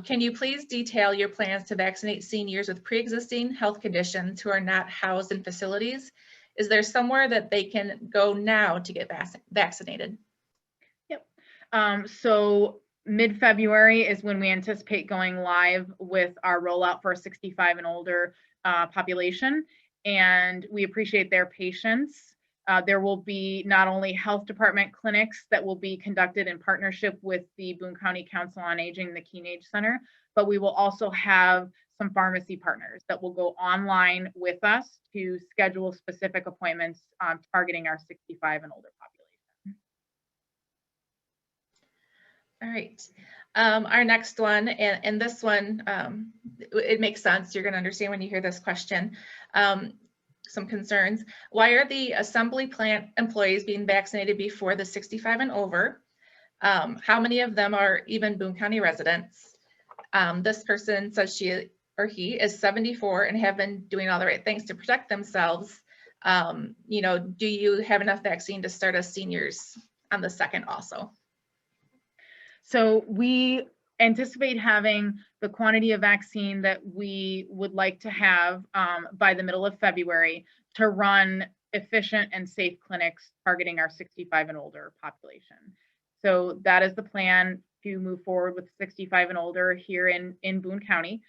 Can you please detail your plans to vaccinate seniors with pre-existing health conditions who are not housed in facilities? Is there somewhere that they can go now to get vaccinated? Yep. So mid-February is when we anticipate going live with our rollout for 65 and older population, and we appreciate their patience. There will be not only health department clinics that will be conducted in partnership with the Boone County Council on Aging, the Keenage Center, but we will also have some pharmacy partners that will go online with us to schedule specific appointments targeting our 65 and older population. All right. Our next one, and this one, it makes sense. You're going to understand when you hear this question. Some concerns. Why are the assembly plant employees being vaccinated before the 65 and over? How many of them are even Boone County residents? This person says she or he is 74 and have been doing all the right things to protect themselves. You know, do you have enough vaccine to start as seniors on the second also? So we anticipate having the quantity of vaccine that we would like to have by the middle of February to run efficient and safe clinics targeting our 65 and older population. So that is the plan to move forward with 65 and older here in Boone County.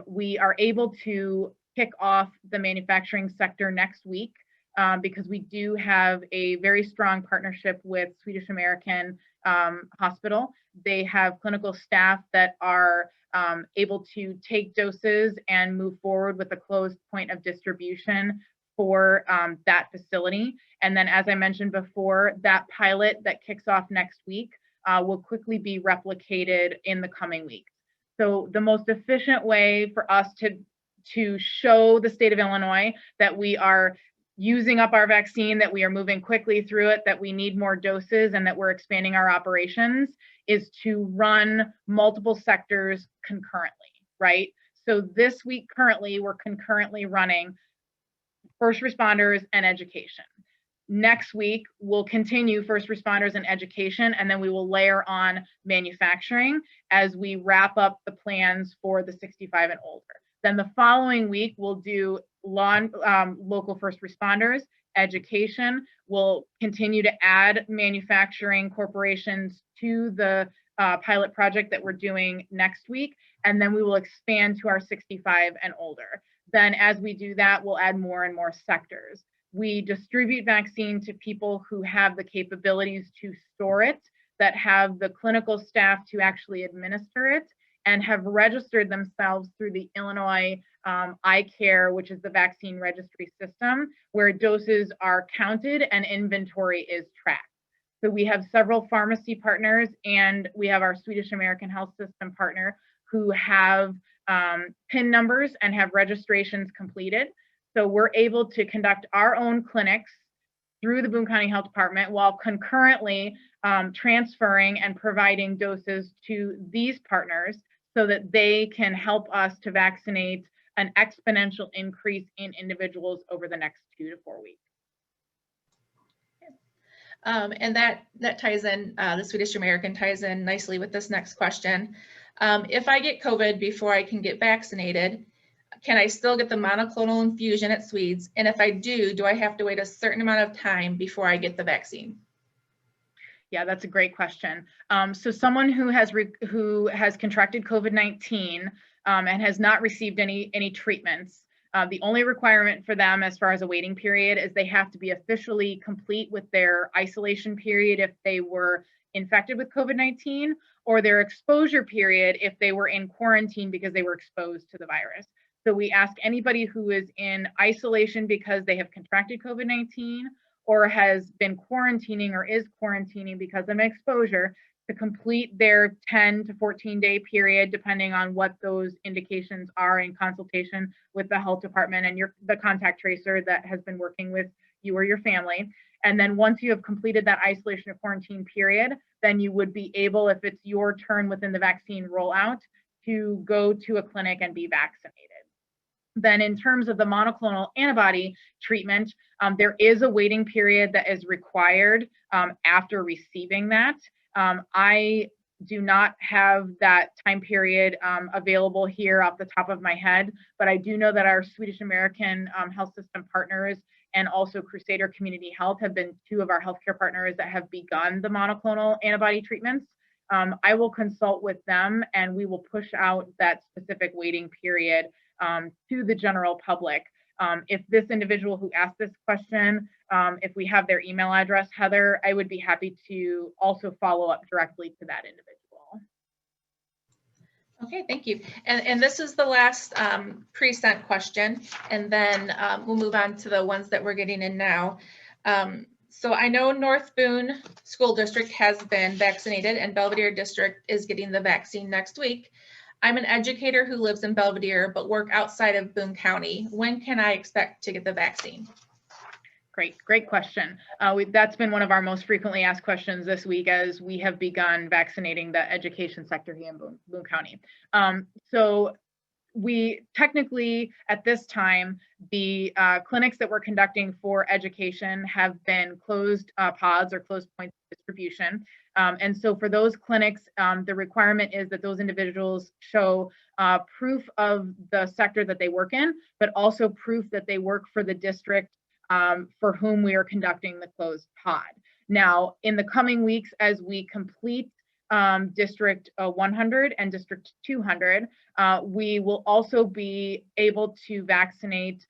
We are able to kick off the manufacturing sector next week because we do have a very strong partnership with Swedish American Hospital. They have clinical staff that are able to take doses and move forward with a closed point of distribution for that facility. And then, as I mentioned before, that pilot that kicks off next week will quickly be replicated in the coming weeks. So the most efficient way for us to show the state of Illinois that we are using up our vaccine, that we are moving quickly through it, that we need more doses, and that we're expanding our operations is to run multiple sectors concurrently, right? So this week, currently, we're concurrently running first responders and education. Next week, we'll continue first responders and education, and then we will layer on manufacturing as we wrap up the plans for the 65 and older. Then the following week, we'll do local first responders, education. We'll continue to add manufacturing corporations to the pilot project that we're doing next week, and then we will expand to our 65 and older. Then as we do that, we'll add more and more sectors. We distribute vaccine to people who have the capabilities to store it, that have the clinical staff to actually administer it, and have registered themselves through the Illinois iCare, which is the vaccine registry system, where doses are counted and inventory is tracked. So we have several pharmacy partners, and we have our Swedish American Health System partner who have PIN numbers and have registrations completed. So we're able to conduct our own clinics through the Boone County Health Department while concurrently transferring and providing doses to these partners so that they can help us to vaccinate an exponential increase in individuals over the next 2 to 4 weeks. And that ties in, the Swedish American ties in nicely with this next question. If I get COVID before I can get vaccinated, can I still get the monoclonal infusion at Swedes? And if I do I have to wait a certain amount of time before I get the vaccine? Yeah, that's a great question. So someone who has contracted COVID-19 and has not received any treatments, the only requirement for them as far as a waiting period is they have to be officially complete with their isolation period if they were infected with COVID-19, or their exposure period if they were in quarantine because they were exposed to the virus. So we ask anybody who is in isolation because they have contracted COVID-19 or has been quarantining or is quarantining because of an exposure to complete their 10 to 14 day period, depending on what those indications are, in consultation with the health department and the contact tracer that has been working with you or your family. And then once you have completed that isolation or quarantine period, then you would be able, if it's your turn within the vaccine rollout, to go to a clinic and be vaccinated. Then in terms of the monoclonal antibody treatment, there is a waiting period that is required after receiving that. I do not have that time period available here off the top of my head, but I do know that our Swedish American Health System partners and also Crusader Community Health have been 2 of our healthcare partners that have begun the monoclonal antibody treatments. I will consult with them and we will push out that specific waiting period to the general public. If this individual who asked this question, if we have their email address, Heather, I would be happy to also follow up directly to that individual. Okay, thank you. And this is the last pre-sent question, and then we'll move on to the ones that we're getting in now. So I know North Boone School District has been vaccinated and Belvedere District is getting the vaccine next week. I'm an educator who lives in Belvedere but work outside of Boone County. When can I expect to get the vaccine? Great question. That's been one of our most frequently asked questions this week as we have begun vaccinating the education sector here in Boone County. So we technically, at this time, the clinics that we're conducting for education have been closed pods or closed points of distribution. And so for those clinics, the requirement is that those individuals show proof of the sector that they work in, but also proof that they work for the district for whom we are conducting the closed pod. Now, in the coming weeks, as we complete District 100 and District 200, we will also be able to vaccinate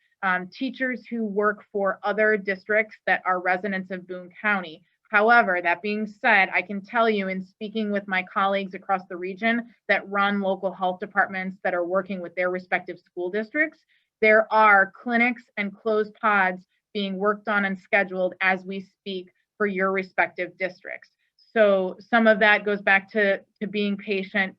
teachers who work for other districts that are residents of Boone County. However, that being said, I can tell you in speaking with my colleagues across the region that run local health departments that are working with their respective school districts, there are clinics and closed pods being worked on and scheduled as we speak for your respective districts. So some of that goes back to being patient.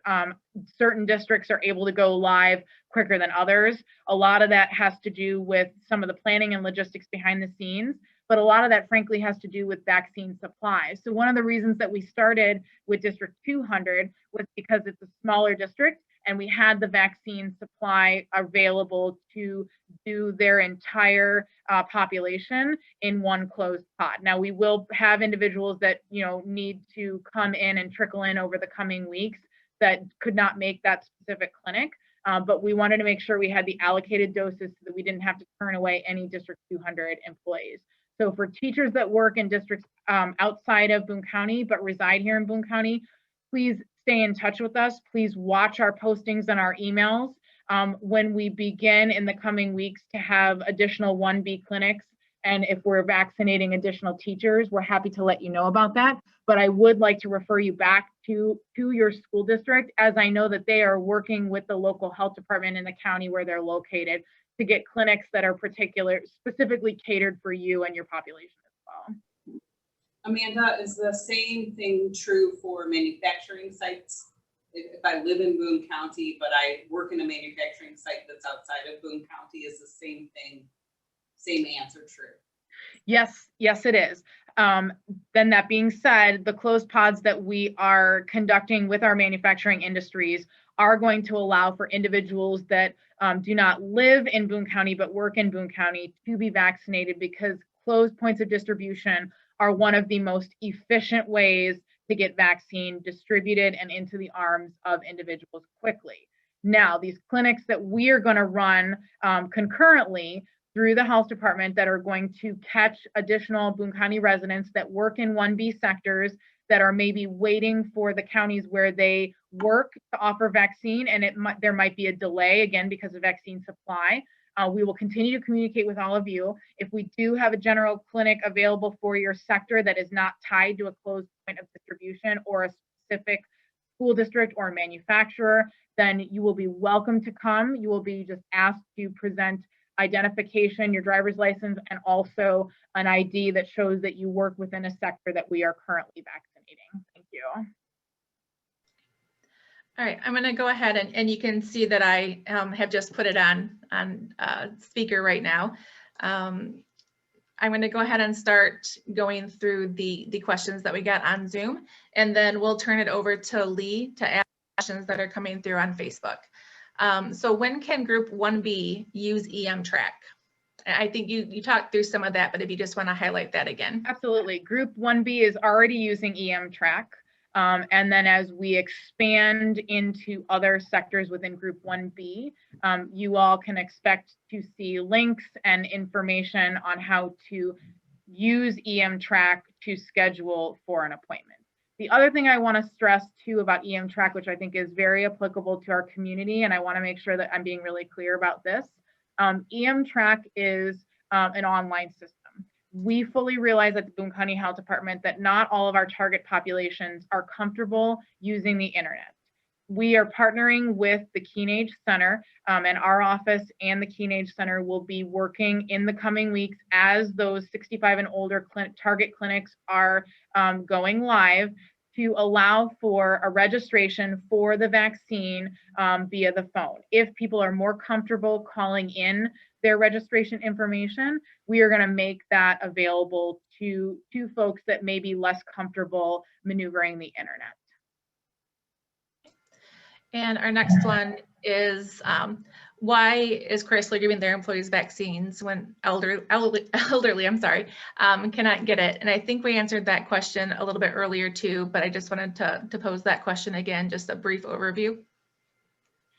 Certain districts are able to go live quicker than others. A lot of that has to do with some of the planning and logistics behind the scenes, but a lot of that frankly has to do with vaccine supply. So one of the reasons that we started with District 200 was because it's a smaller district and we had the vaccine supply available to do their entire population in one closed pod. Now, we will have individuals that, you know, need to come in and trickle in over the coming weeks that could not make that specific clinic. But we wanted to make sure we had the allocated doses so that we didn't have to turn away any District 200 employees. So for teachers that work in districts outside of Boone County but reside here in Boone County, please stay in touch with us. Please watch our postings and our emails when we begin in the coming weeks to have additional 1B clinics. And if we're vaccinating additional teachers, we're happy to let you know about that. But I would like to refer you back to your school district, as I know that they are working with the local health department in the county where they're located to get clinics that are specifically catered for you and your population as well. Amanda, is the same thing true for manufacturing sites? If I live in Boone County, but I work in a manufacturing site that's outside of Boone County, is the same thing, same answer true? Yes, it is. Then that being said, the closed pods that we are conducting with our manufacturing industries are going to allow for individuals that do not live in Boone County but work in Boone County to be vaccinated, because closed points of distribution are one of the most efficient ways to get vaccine distributed and into the arms of individuals quickly. Now, these clinics that we are going to run concurrently through the health department that are going to catch additional Boone County residents that work in 1B sectors that are maybe waiting for the counties where they work to offer vaccine, and there might be a delay again because of vaccine supply. We will continue to communicate with all of you. If we do have a general clinic available for your sector that is not tied to a closed point of distribution or a specific school district or manufacturer, then you will be welcome to come. You will be just asked to present identification, your driver's license, and also an ID that shows that you work within a sector that we are currently vaccinating. Thank you. All right, I'm going to go ahead and you can see that I have just put it on speaker right now. I'm going to go ahead and start going through the questions that we got on Zoom, and then we'll turn it over to Lee to ask questions that are coming through on Facebook. So when can Group 1B use EM Track? I think you talked through some of that, but if you just want to highlight that again. Absolutely. Group 1B is already using EM Track. And then as we expand into other sectors within Group 1B, you all can expect to see links and information on how to use EM Track to schedule for an appointment. The other thing I want to stress too about EM Track, which I think is very applicable to our community, and I want to make sure that I'm being really clear about this, EM Track is an online system. We fully realize at the Boone County Health Department that not all of our target populations are comfortable using the internet. We are partnering with the Keenage Center, and our office and the Keenage Center will be working in the coming weeks as those 65 and older target clinics are going live to allow for a registration for the vaccine via the phone. If people are more comfortable calling in their registration information, we are going to make that available to folks that may be less comfortable maneuvering the internet. And our next one is, why is Chrysler giving their employees vaccines when elderly cannot get it? And I think we answered that question a little bit earlier too, but I just wanted to pose that question again, just a brief overview.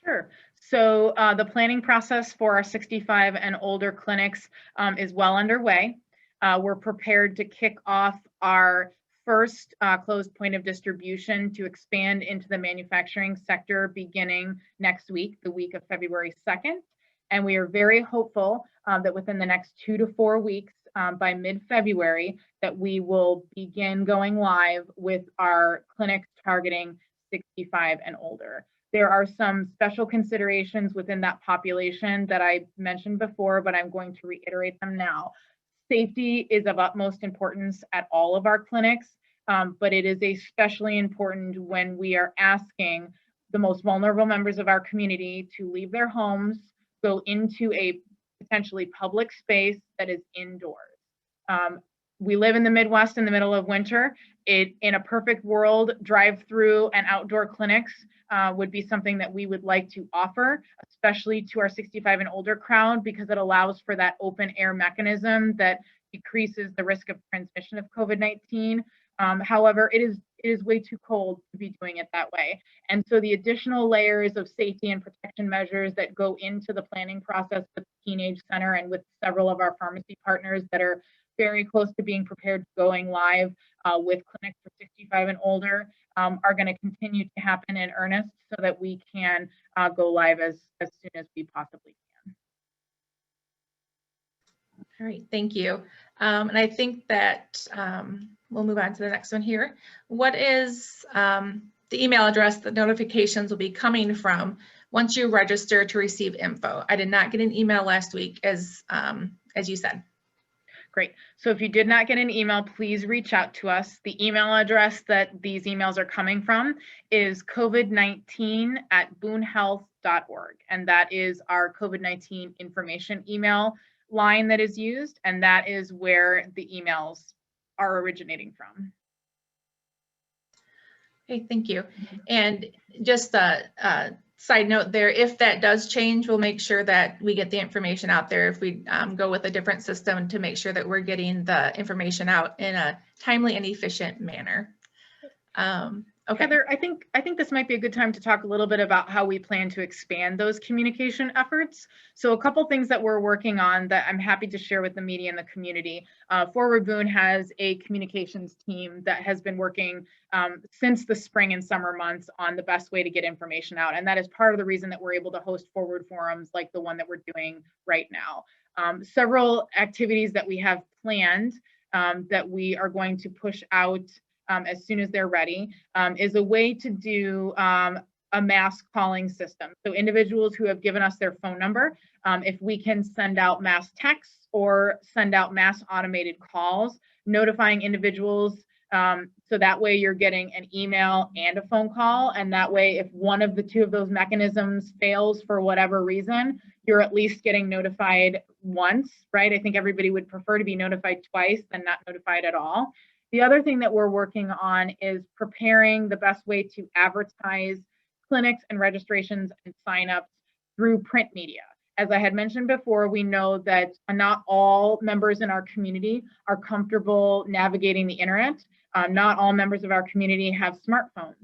Sure. So the planning process for our 65 and older clinics is well underway. We're prepared to kick off our first closed point of distribution to expand into the manufacturing sector beginning next week, the week of February 2nd. And we are very hopeful that within the next 2 to 4 weeks, by mid-February, that we will begin going live with our clinics targeting 65 and older. There are some special considerations within that population that I mentioned before, but I'm going to reiterate them now. Safety is of utmost importance at all of our clinics, but it is especially important when we are asking the most vulnerable members of our community to leave their homes, go into a potentially public space that is indoors. We live in the Midwest in the middle of winter. In a perfect world, drive-through and outdoor clinics would be something that we would like to offer, especially to our 65 and older crowd, because it allows for that open air mechanism that decreases the risk of transmission of COVID-19. However, it is way too cold to be doing it that way. And so the additional layers of safety and protection measures that go into the planning process with the Teenage Center and with several of our pharmacy partners that are very close to being prepared to going live with clinics for 65 and older are going to continue to happen in earnest so that we can go live as soon as we possibly can. All right, thank you. And I think that we'll move on to the next one here. What is the email address that notifications will be coming from once you register to receive info? I did not get an email last week, as you said. Great. So if you did not get an email, please reach out to us. The email address that these emails are coming from is covid19@boonehealth.org. And that is our COVID-19 information email line that is used. And that is where the emails are originating from. Okay, thank you. And just a side note there, if that does change, we'll make sure that we get the information out there if we go with a different system to make sure that we're getting the information out in a timely and efficient manner. Okay. Heather, I think this might be a good time to talk a little bit about how we plan to expand those communication efforts. So a couple things that we're working on that I'm happy to share with the media and the community. Forward Boone has a communications team that has been working since the spring and summer months on the best way to get information out. And that is part of the reason that we're able to host forward forums like the one that we're doing right now. Several activities that we have planned that we are going to push out as soon as they're ready, is a way to do a mass calling system. So individuals who have given us their phone number, if we can send out mass texts or send out mass automated calls, notifying individuals, so that way you're getting an email and a phone call. And that way, if one of the two of those mechanisms fails for whatever reason, you're at least getting notified once, right? I think everybody would prefer to be notified twice than not notified at all. The other thing that we're working on is preparing the best way to advertise clinics and registrations and signups through print media. As I had mentioned before, we know that not all members in our community are comfortable navigating the internet. Not all members of our community have smartphones.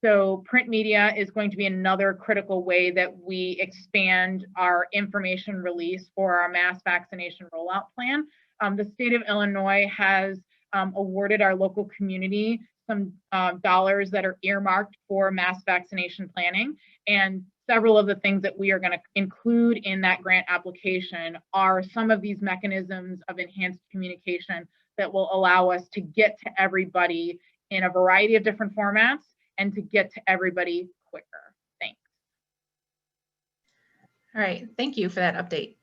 So print media is going to be another critical way that we expand our information release for our mass vaccination rollout plan. The state of Illinois has awarded our local community some dollars that are earmarked for mass vaccination planning. And several of the things that we are going to include in that grant application are some of these mechanisms of enhanced communication that will allow us to get to everybody in a variety of different formats and to get to everybody quicker. Thanks. All right, thank you for that update.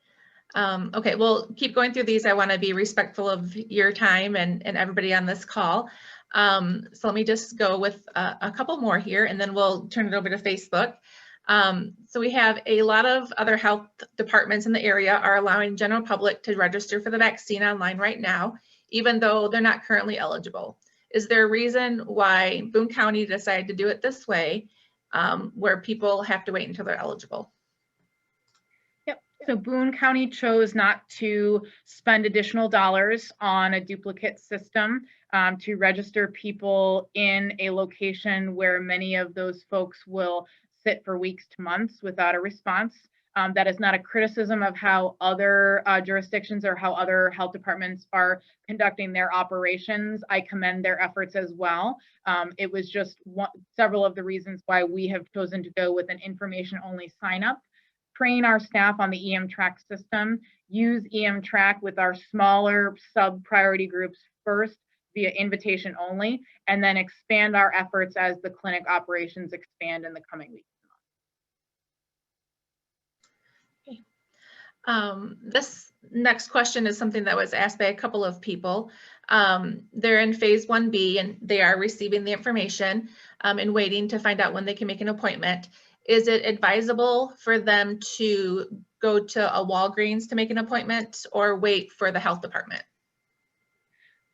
Okay, we'll keep going through these. I want to be respectful of your time and everybody on this call. So let me just go with a couple more here and then we'll turn it over to Facebook. So we have a lot of other health departments in the area are allowing general public to register for the vaccine online right now, even though they're not currently eligible. Is there a reason why Boone County decided to do it this way, where people have to wait until they're eligible? So Boone County chose not to spend additional dollars on a duplicate system to register people in a location where many of those folks will sit for weeks to months without a response. That is not a criticism of how other jurisdictions or how other health departments are conducting their operations. I commend their efforts as well. It was just several of the reasons why we have chosen to go with an information-only sign-up. Train our staff on the EM-Track system, use EM-Track with our smaller sub-priority groups first via invitation only, and then expand our efforts as the clinic operations expand in the coming weeks. Okay. This next question is something that was asked by a couple of people. They're in phase 1B and they are receiving the information and waiting to find out when they can make an appointment. Is it advisable for them to go to a Walgreens to make an appointment or wait for the health department?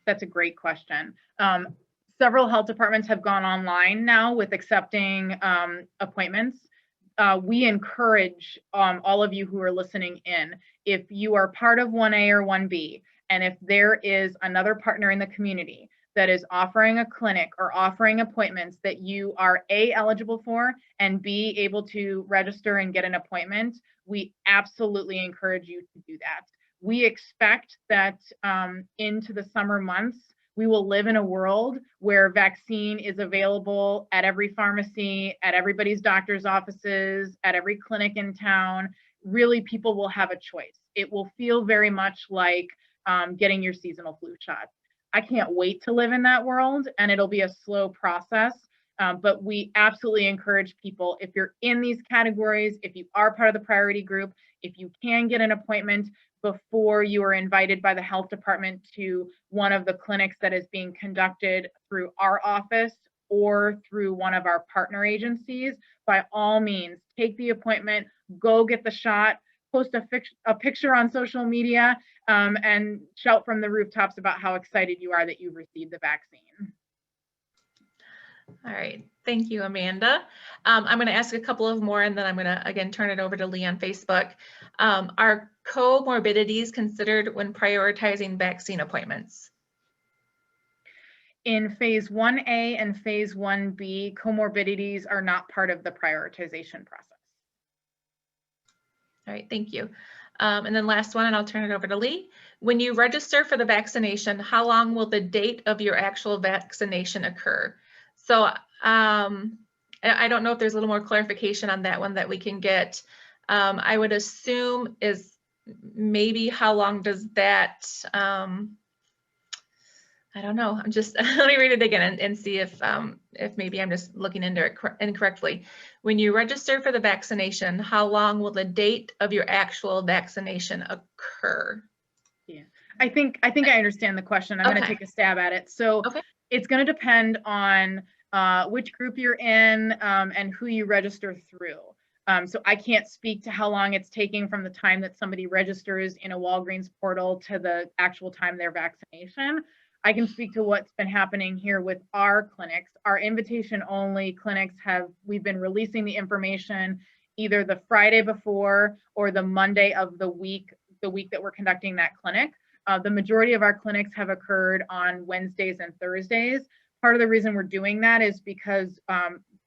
That's a great question. Several health departments have gone online now with accepting appointments. We encourage all of you who are listening in, if you are part of 1A or 1B, and if there is another partner in the community that is offering a clinic or offering appointments that you are A, eligible for, and B, able to register and get an appointment, we absolutely encourage you to do that. We expect that into the summer months, we will live in a world where vaccine is available at every pharmacy, at everybody's doctor's offices, at every clinic in town. Really, people will have a choice. It will feel very much like getting your seasonal flu shot. I can't wait to live in that world, and it'll be a slow process. But we absolutely encourage people, if you're in these categories, if you are part of the priority group, if you can get an appointment before you are invited by the health department to one of the clinics that is being conducted through our office or through one of our partner agencies, by all means, take the appointment, go get the shot, post a picture on social media, and shout from the rooftops about how excited you are that you've received the vaccine. All right, thank you, Amanda. I'm going to ask a couple of more, and then I'm going to again turn it over to Lee on Facebook. Are comorbidities considered when prioritizing vaccine appointments? In phase 1A and phase 1B, comorbidities are not part of the prioritization process. All right, thank you. And then last one, and I'll turn it over to Lee. When you register for the vaccination, how long will the date of your actual vaccination occur? So I don't know if there's a little more clarification on that one that we can get. I would assume is maybe how long does that, I don't know. I'm just, let me read it again and see if maybe I'm just looking into it incorrectly. When you register for the vaccination, how long will the date of your actual vaccination occur? Yeah, I think I understand the question. I'm going to take a stab at it. So it's going to depend on which group you're in and who you register through. So I can't speak to how long it's taking from the time that somebody registers in a Walgreens portal to the actual time their vaccination. I can speak to what's been happening here with our clinics. Our invitation only clinics we've been releasing the information either the Friday before or the Monday of the week that we're conducting that clinic. The majority of our clinics have occurred on Wednesdays and Thursdays. Part of the reason we're doing that is because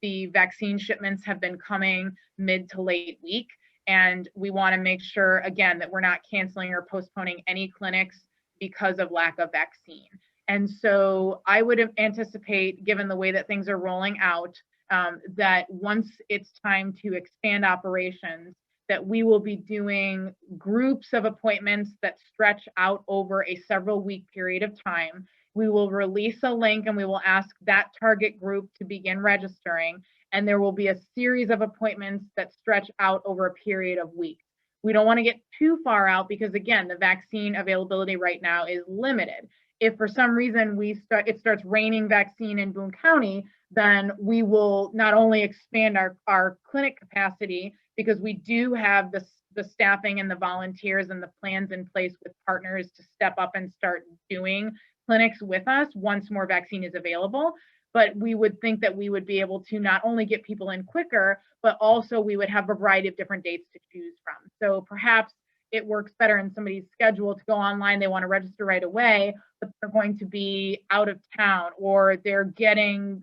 the vaccine shipments have been coming mid to late week. And we want to make sure, again, that we're not canceling or postponing any clinics because of lack of vaccine. And so I would anticipate, given the way that things are rolling out, that once it's time to expand operations, that we will be doing groups of appointments that stretch out over a several week period of time. We will release a link and we will ask that target group to begin registering. And there will be a series of appointments that stretch out over a period of weeks. We don't want to get too far out because, again, the vaccine availability right now is limited. If for some reason it starts raining vaccine in Boone County, then we will not only expand our clinic capacity, because we do have the staffing and the volunteers and the plans in place with partners to step up and start doing clinics with us once more vaccine is available. But we would think that we would be able to not only get people in quicker, but also we would have a variety of different dates to choose from. So perhaps it works better in somebody's schedule to go online, they want to register right away, but they're going to be out of town, or they're getting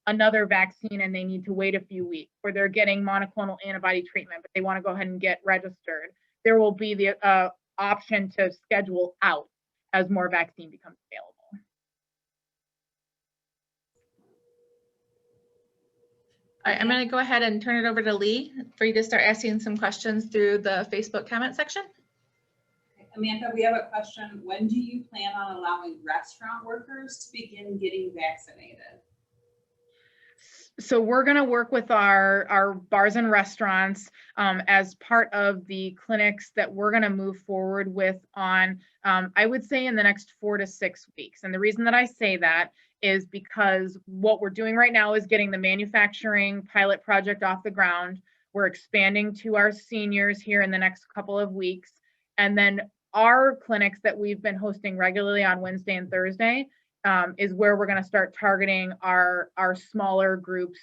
another vaccine and they need to wait a few weeks, or they're getting monoclonal antibody treatment, but they want to go ahead and get registered. There will be the option to schedule out as more vaccine becomes available. All right, I'm going to go ahead and turn it over to Lee for you to start asking some questions through the Facebook comment section. Amanda, we have a question. When do you plan on allowing restaurant workers to begin getting vaccinated? So we're going to work with our bars and restaurants as part of the clinics that we're going to move forward with on, I would say, in the next 4 to 6 weeks. And the reason that I say that is because what we're doing right now is getting the manufacturing pilot project off the ground. We're expanding to our seniors here in the next couple of weeks. And then our clinics that we've been hosting regularly on Wednesday and Thursday, is where we're going to start targeting our smaller groups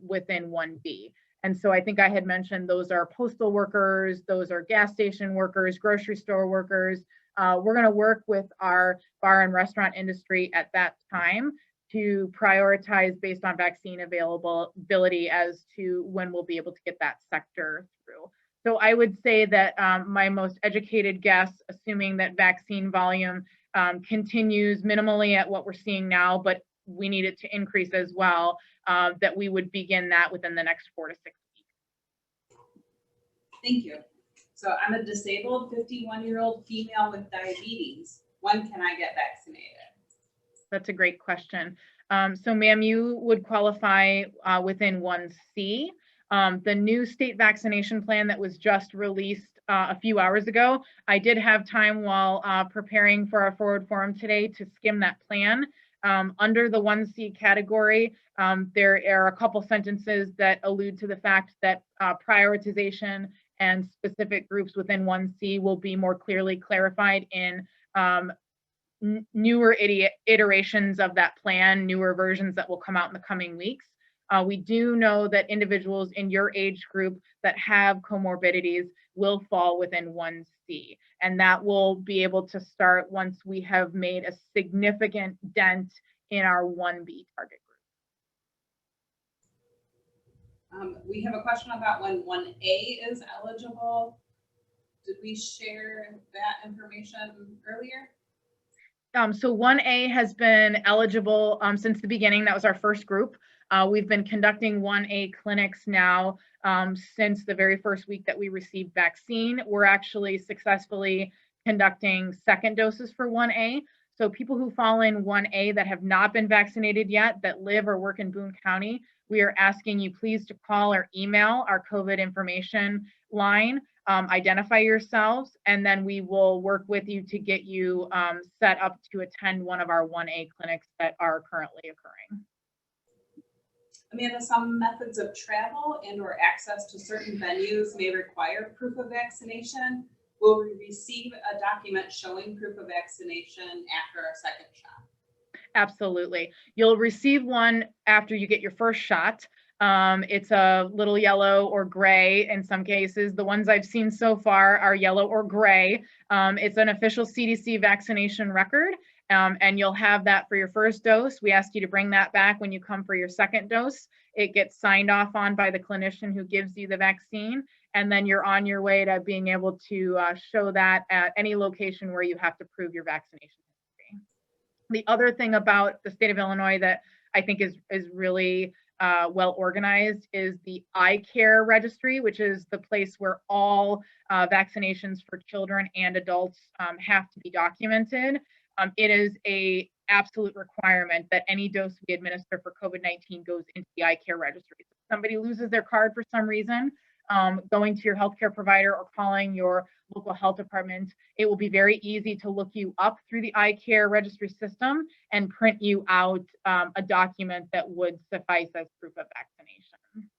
within 1B. And so I think I had mentioned those are postal workers, those are gas station workers, grocery store workers. We're going to work with our bar and restaurant industry at that time to prioritize based on vaccine availability as to when we'll be able to get that sector through. So I would say that my most educated guess, assuming that vaccine volume continues minimally at what we're seeing now, but we need it to increase as well, that we would begin that within the next 4 to 6 weeks. Thank you. So I'm a disabled 51-year-old female with diabetes. When can I get vaccinated? That's a great question. So ma'am, you would qualify within 1C. The new state vaccination plan that was just released a few hours ago, I did have time while preparing for our Forward Forum today to skim that plan. Under the 1C category, there are a couple sentences that allude to the fact that prioritization and specific groups within 1C will be more clearly clarified in newer iterations of that plan, newer versions that will come out in the coming weeks. We do know that individuals in your age group that have comorbidities will fall within 1C, and that will be able to start once we have made a significant dent in our 1B target group. We have a question about when 1A is eligible. Did we share that information earlier? So 1A has been eligible since the beginning. That was our first group. We've been conducting 1A clinics now since the very first week that we received vaccine. We're actually successfully conducting second doses for 1A. So people who fall in 1A that have not been vaccinated yet, that live or work in Boone County, we are asking you please to call or email our COVID information line, identify yourselves, and then we will work with you to get you set up to attend one of our 1A clinics that are currently occurring. Amanda, some methods of travel and or access to certain venues may require proof of vaccination. Will we receive a document showing proof of vaccination after our second shot? Absolutely. You'll receive one after you get your first shot. It's a little yellow or gray in some cases. The ones I've seen so far are yellow or gray. It's an official CDC vaccination record, and you'll have that for your first dose. We ask you to bring that back when you come for your second dose. It gets signed off on by the clinician who gives you the vaccine, and then you're on your way to being able to show that at any location where you have to prove your vaccination history. The other thing about the state of Illinois that I think is really well organized is the iCare registry, which is the place where all vaccinations for children and adults have to be documented. It is an absolute requirement that any dose we administer for COVID-19 goes into the iCare registry. If somebody loses their card for some reason, going to your healthcare provider or calling your local health department, it will be very easy to look you up through the iCare registry system and print you out a document that would suffice as proof of vaccination.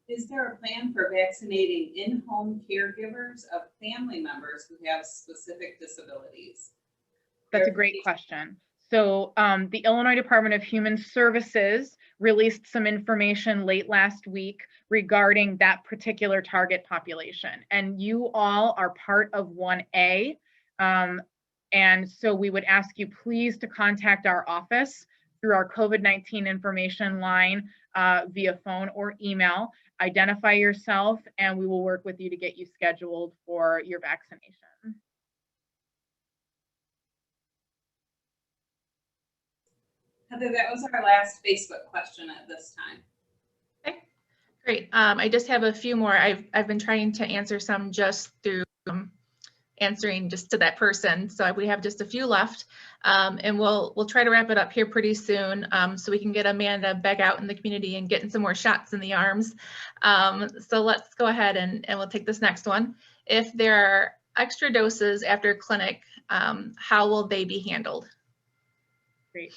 Is there a plan for vaccinating in-home caregivers of family members who have specific disabilities? That's a great question. So the Illinois Department of Human Services released some information late last week regarding that particular target population. And you all are part of 1A. And so we would ask you please to contact our office through our COVID-19 information line via phone or email. Identify yourself, and we will work with you to get you scheduled for your vaccination. Heather, that was our last Facebook question at this time. Okay, great. I just have a few more. I've been trying to answer some just through answering just to that person. So we have just a few left, and we'll try to wrap it up here pretty soon, so we can get Amanda back out in the community and getting some more shots in the arms. So let's go ahead and we'll take this next one. If there are extra doses after clinic, how will they be handled? Great.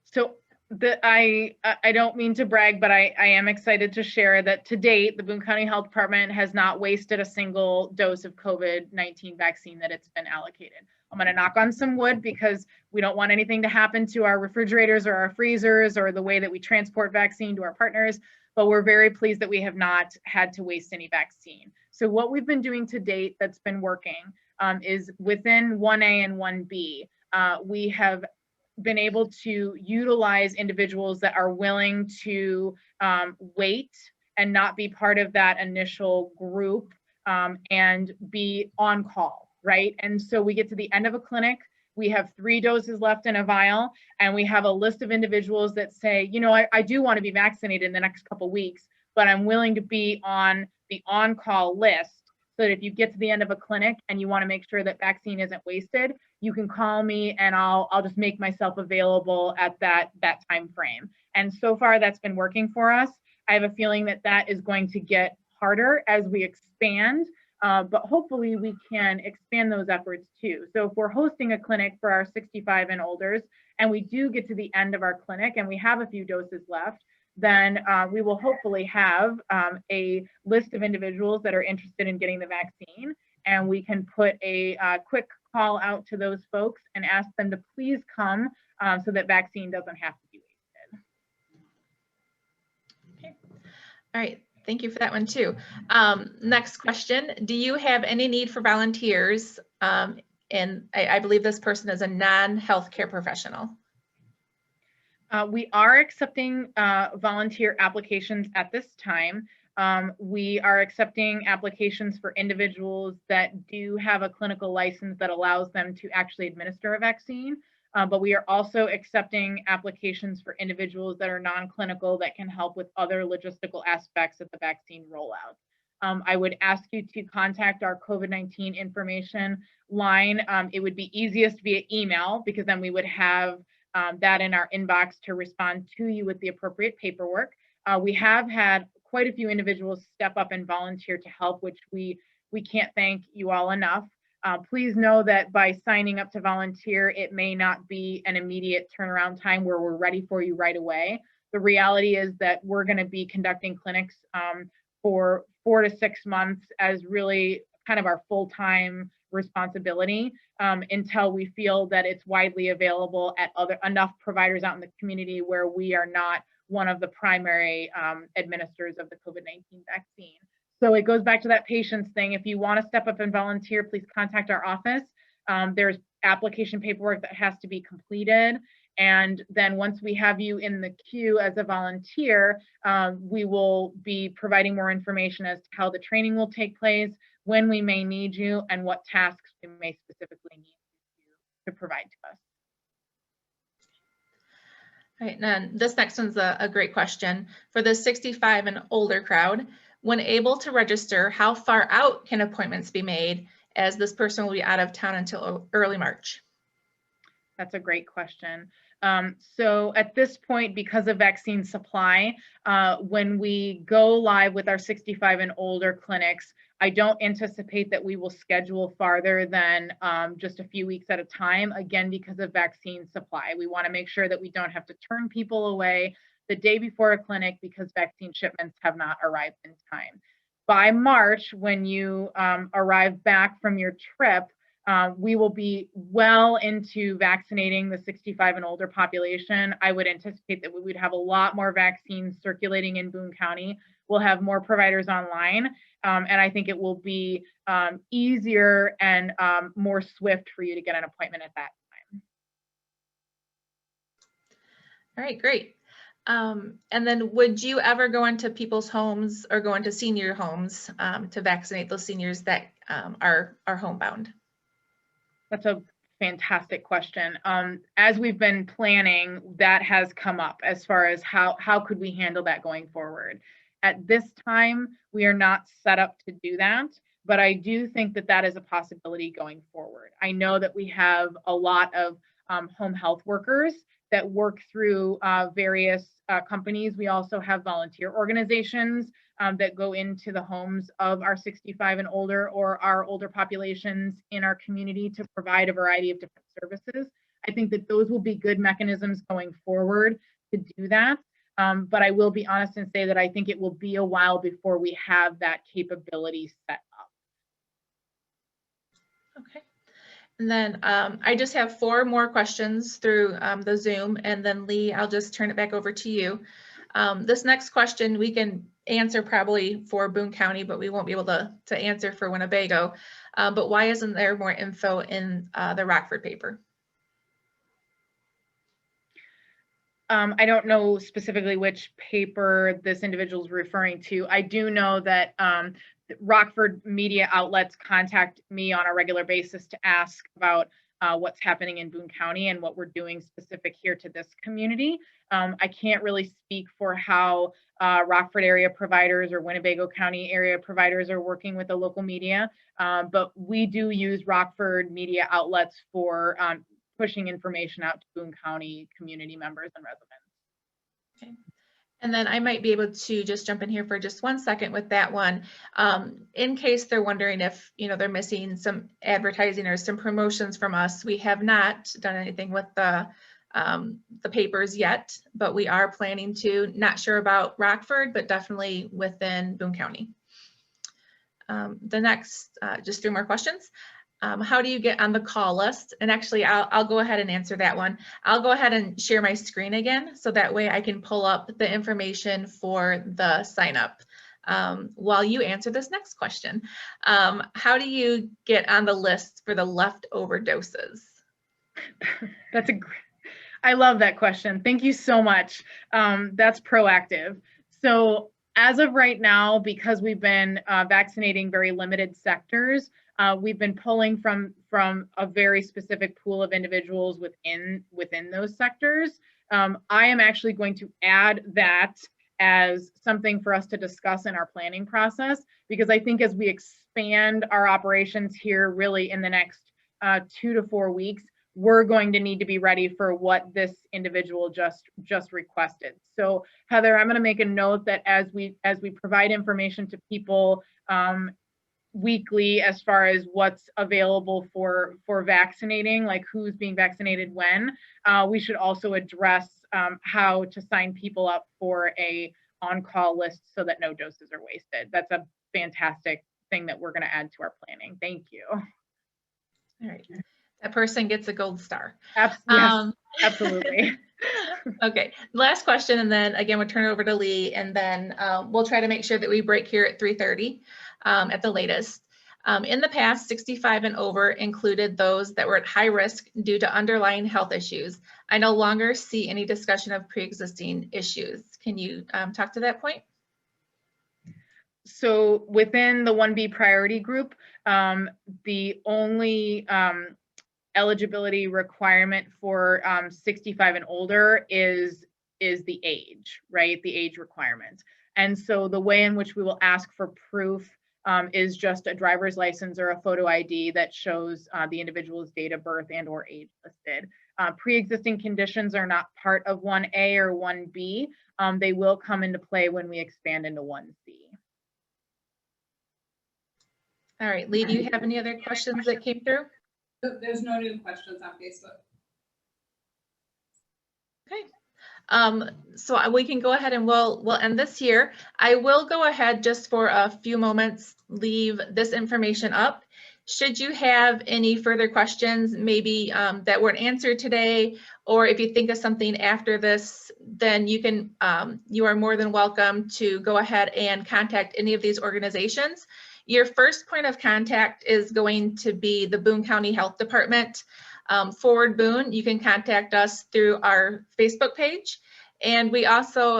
So I don't mean to brag, but I am excited to share that to date, the Boone County Health Department has not wasted a single dose of COVID-19 vaccine that it's been allocated. I'm going to knock on some wood because we don't want anything to happen to our refrigerators or our freezers or the way that we transport vaccine to our partners, but we're very pleased that we have not had to waste any vaccine. So what we've been doing to date that's been working is within 1A and 1B, we have been able to utilize individuals that are willing to wait and not be part of that initial group and be on call, right? And so we get to the end of a clinic, we have 3 doses left in a vial, and we have a list of individuals that say, you know, I do want to be vaccinated in the next couple of weeks, but I'm willing to be on the on-call list. So that if you get to the end of a clinic and you want to make sure that vaccine isn't wasted, you can call me and I'll just make myself available at that time frame. And so far that's been working for us. I have a feeling that that is going to get harder as we expand, but hopefully we can expand those efforts too. So if we're hosting a clinic for our 65 and olders and we do get to the end of our clinic and we have a few doses left, then we will hopefully have a list of individuals that are interested in getting the vaccine, and we can put a quick call out to those folks and ask them to please come so that vaccine doesn't have to be wasted. Okay. All right. Thank you for that one too. Next question. Do you have any need for volunteers? And I believe this person is a non-healthcare professional. We are accepting volunteer applications at this time. We are accepting applications for individuals that do have a clinical license that allows them to actually administer a vaccine. But we are also accepting applications for individuals that are non-clinical that can help with other logistical aspects of the vaccine rollout. I would ask you to contact our COVID-19 information line. It would be easiest via email because then we would have that in our inbox to respond to you with the appropriate paperwork. We have had quite a few individuals step up and volunteer to help, which we can't thank you all enough. Please know that by signing up to volunteer, it may not be an immediate turnaround time where we're ready for you right away. The reality is that we're going to be conducting clinics for 4 to 6 months as really kind of our full-time responsibility until we feel that it's widely available at enough providers out in the community where we are not one of the primary administrators of the COVID-19 vaccine. So it goes back to that patience thing. If you want to step up and volunteer, please contact our office. There's application paperwork that has to be completed. And then once we have you in the queue as a volunteer, we will be providing more information as to how the training will take place, when we may need you, and what tasks we may specifically need you to provide to us. All right, and this next one's a great question. For the 65 and older crowd, when able to register, how far out can appointments be made, as this person will be out of town until early March? That's a great question. So at this point, because of vaccine supply, when we go live with our 65 and older clinics, I don't anticipate that we will schedule farther than just a few weeks at a time, again, because of vaccine supply. We want to make sure that we don't have to turn people away the day before a clinic because vaccine shipments have not arrived in time. By March, when you arrive back from your trip, we will be well into vaccinating the 65 and older population. I would anticipate that we would have a lot more vaccines circulating in Boone County. We'll have more providers online, and I think it will be easier and more swift for you to get an appointment at that time. All right, great. And then would you ever go into people's homes or go into senior homes to vaccinate those seniors that are homebound? That's a fantastic question. As we've been planning, that has come up as far as how could we handle that going forward. At this time, we are not set up to do that, but I do think that that is a possibility going forward. I know that we have a lot of home health workers that work through various companies. We also have volunteer organizations that go into the homes of our 65 and older or our older populations in our community to provide a variety of different services. I think that those will be good mechanisms going forward to do that. But I will be honest and say that I think it will be a while before we have that capability set up. Okay. And then I just have 4 more questions through the Zoom, and then Lee, I'll just turn it back over to you. This next question we can answer probably for Boone County, but we won't be able to answer for Winnebago. But why isn't there more info in the Rockford paper? I don't know specifically which paper this individual is referring to. I do know that Rockford media outlets contact me on a regular basis to ask about what's happening in Boone County and what we're doing specific here to this community. I can't really speak for how Rockford area providers or Winnebago County area providers are working with the local media, but we do use Rockford media outlets for pushing information out to Boone County community members and residents. Okay. And then I might be able to just jump in here for just 1 second with that one. In case they're wondering if, they're missing some advertising or some promotions from us, we have not done anything with the papers yet, but we are planning to. Not sure about Rockford, but definitely within Boone County. The next, just 3 more questions. How do you get on the call list? And actually, I'll go ahead and answer that one. I'll go ahead and share my screen again, so that way I can pull up the information for the sign up while you answer this next question. How do you get on the list for the leftover doses? That's I love that question. Thank you so much. That's proactive. So as of right now, because we've been vaccinating very limited sectors, we've been pulling from a very specific pool of individuals within those sectors. I am actually going to add that as something for us to discuss in our planning process, because I think as we expand our operations here really in the next 2 to 4 weeks, we're going to need to be ready for what this individual just requested. So Heather, I'm going to make a note that as we provide information to people weekly as far as what's available for vaccinating, like who's being vaccinated when, we should also address how to sign people up for a on-call list so that no doses are wasted. That's a fantastic thing that we're going to add to our planning. Thank you. All right. That person gets a gold star. Yes, absolutely. Okay, last question, and then again, we'll turn it over to Lee, and then we'll try to make sure that we break here at 3:30 at the latest. In the past, 65 and over included those that were at high risk due to underlying health issues. I no longer see any discussion of pre-existing issues. Can you talk to that point? So within the 1B priority group, the only eligibility requirement for 65 and older is the age, right? The age requirement. And so the way in which we will ask for proof is just a driver's license or a photo ID that shows the individual's date of birth and or age listed. Pre-existing conditions are not part of 1A or 1B. They will come into play when we expand into 1C. All right, Lee, do you have any other questions that came through? There's no new questions on Facebook. Okay. So we can go ahead and we'll end this here. I will go ahead just for a few moments, leave this information up. Should you have any further questions, maybe that weren't answered today, or if you think of something after this, then you can, you are more than welcome to go ahead and contact any of these organizations. Your first point of contact is going to be the Boone County Health Department. Forward Boone, you can contact us through our Facebook page. And we also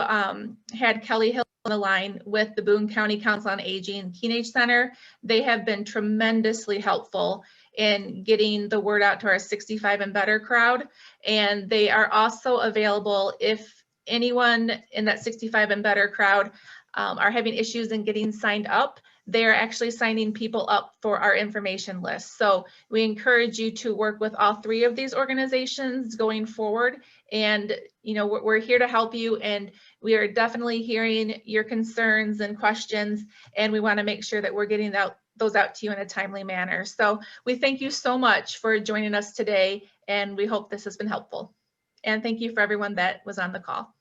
had Kelly Hill on the line with the Boone County Council on Aging Teenage Center. They have been tremendously helpful in getting the word out to our 65 and better crowd. And they are also available if anyone in that 65 and better crowd are having issues in getting signed up. They are actually signing people up for our information list. So we encourage you to work with all 3 of these organizations going forward. And we're here to help you, and we are definitely hearing your concerns and questions, and we want to make sure that we're getting those out to you in a timely manner. So we thank you so much for joining us today, and we hope this has been helpful. And thank you for everyone that was on the call.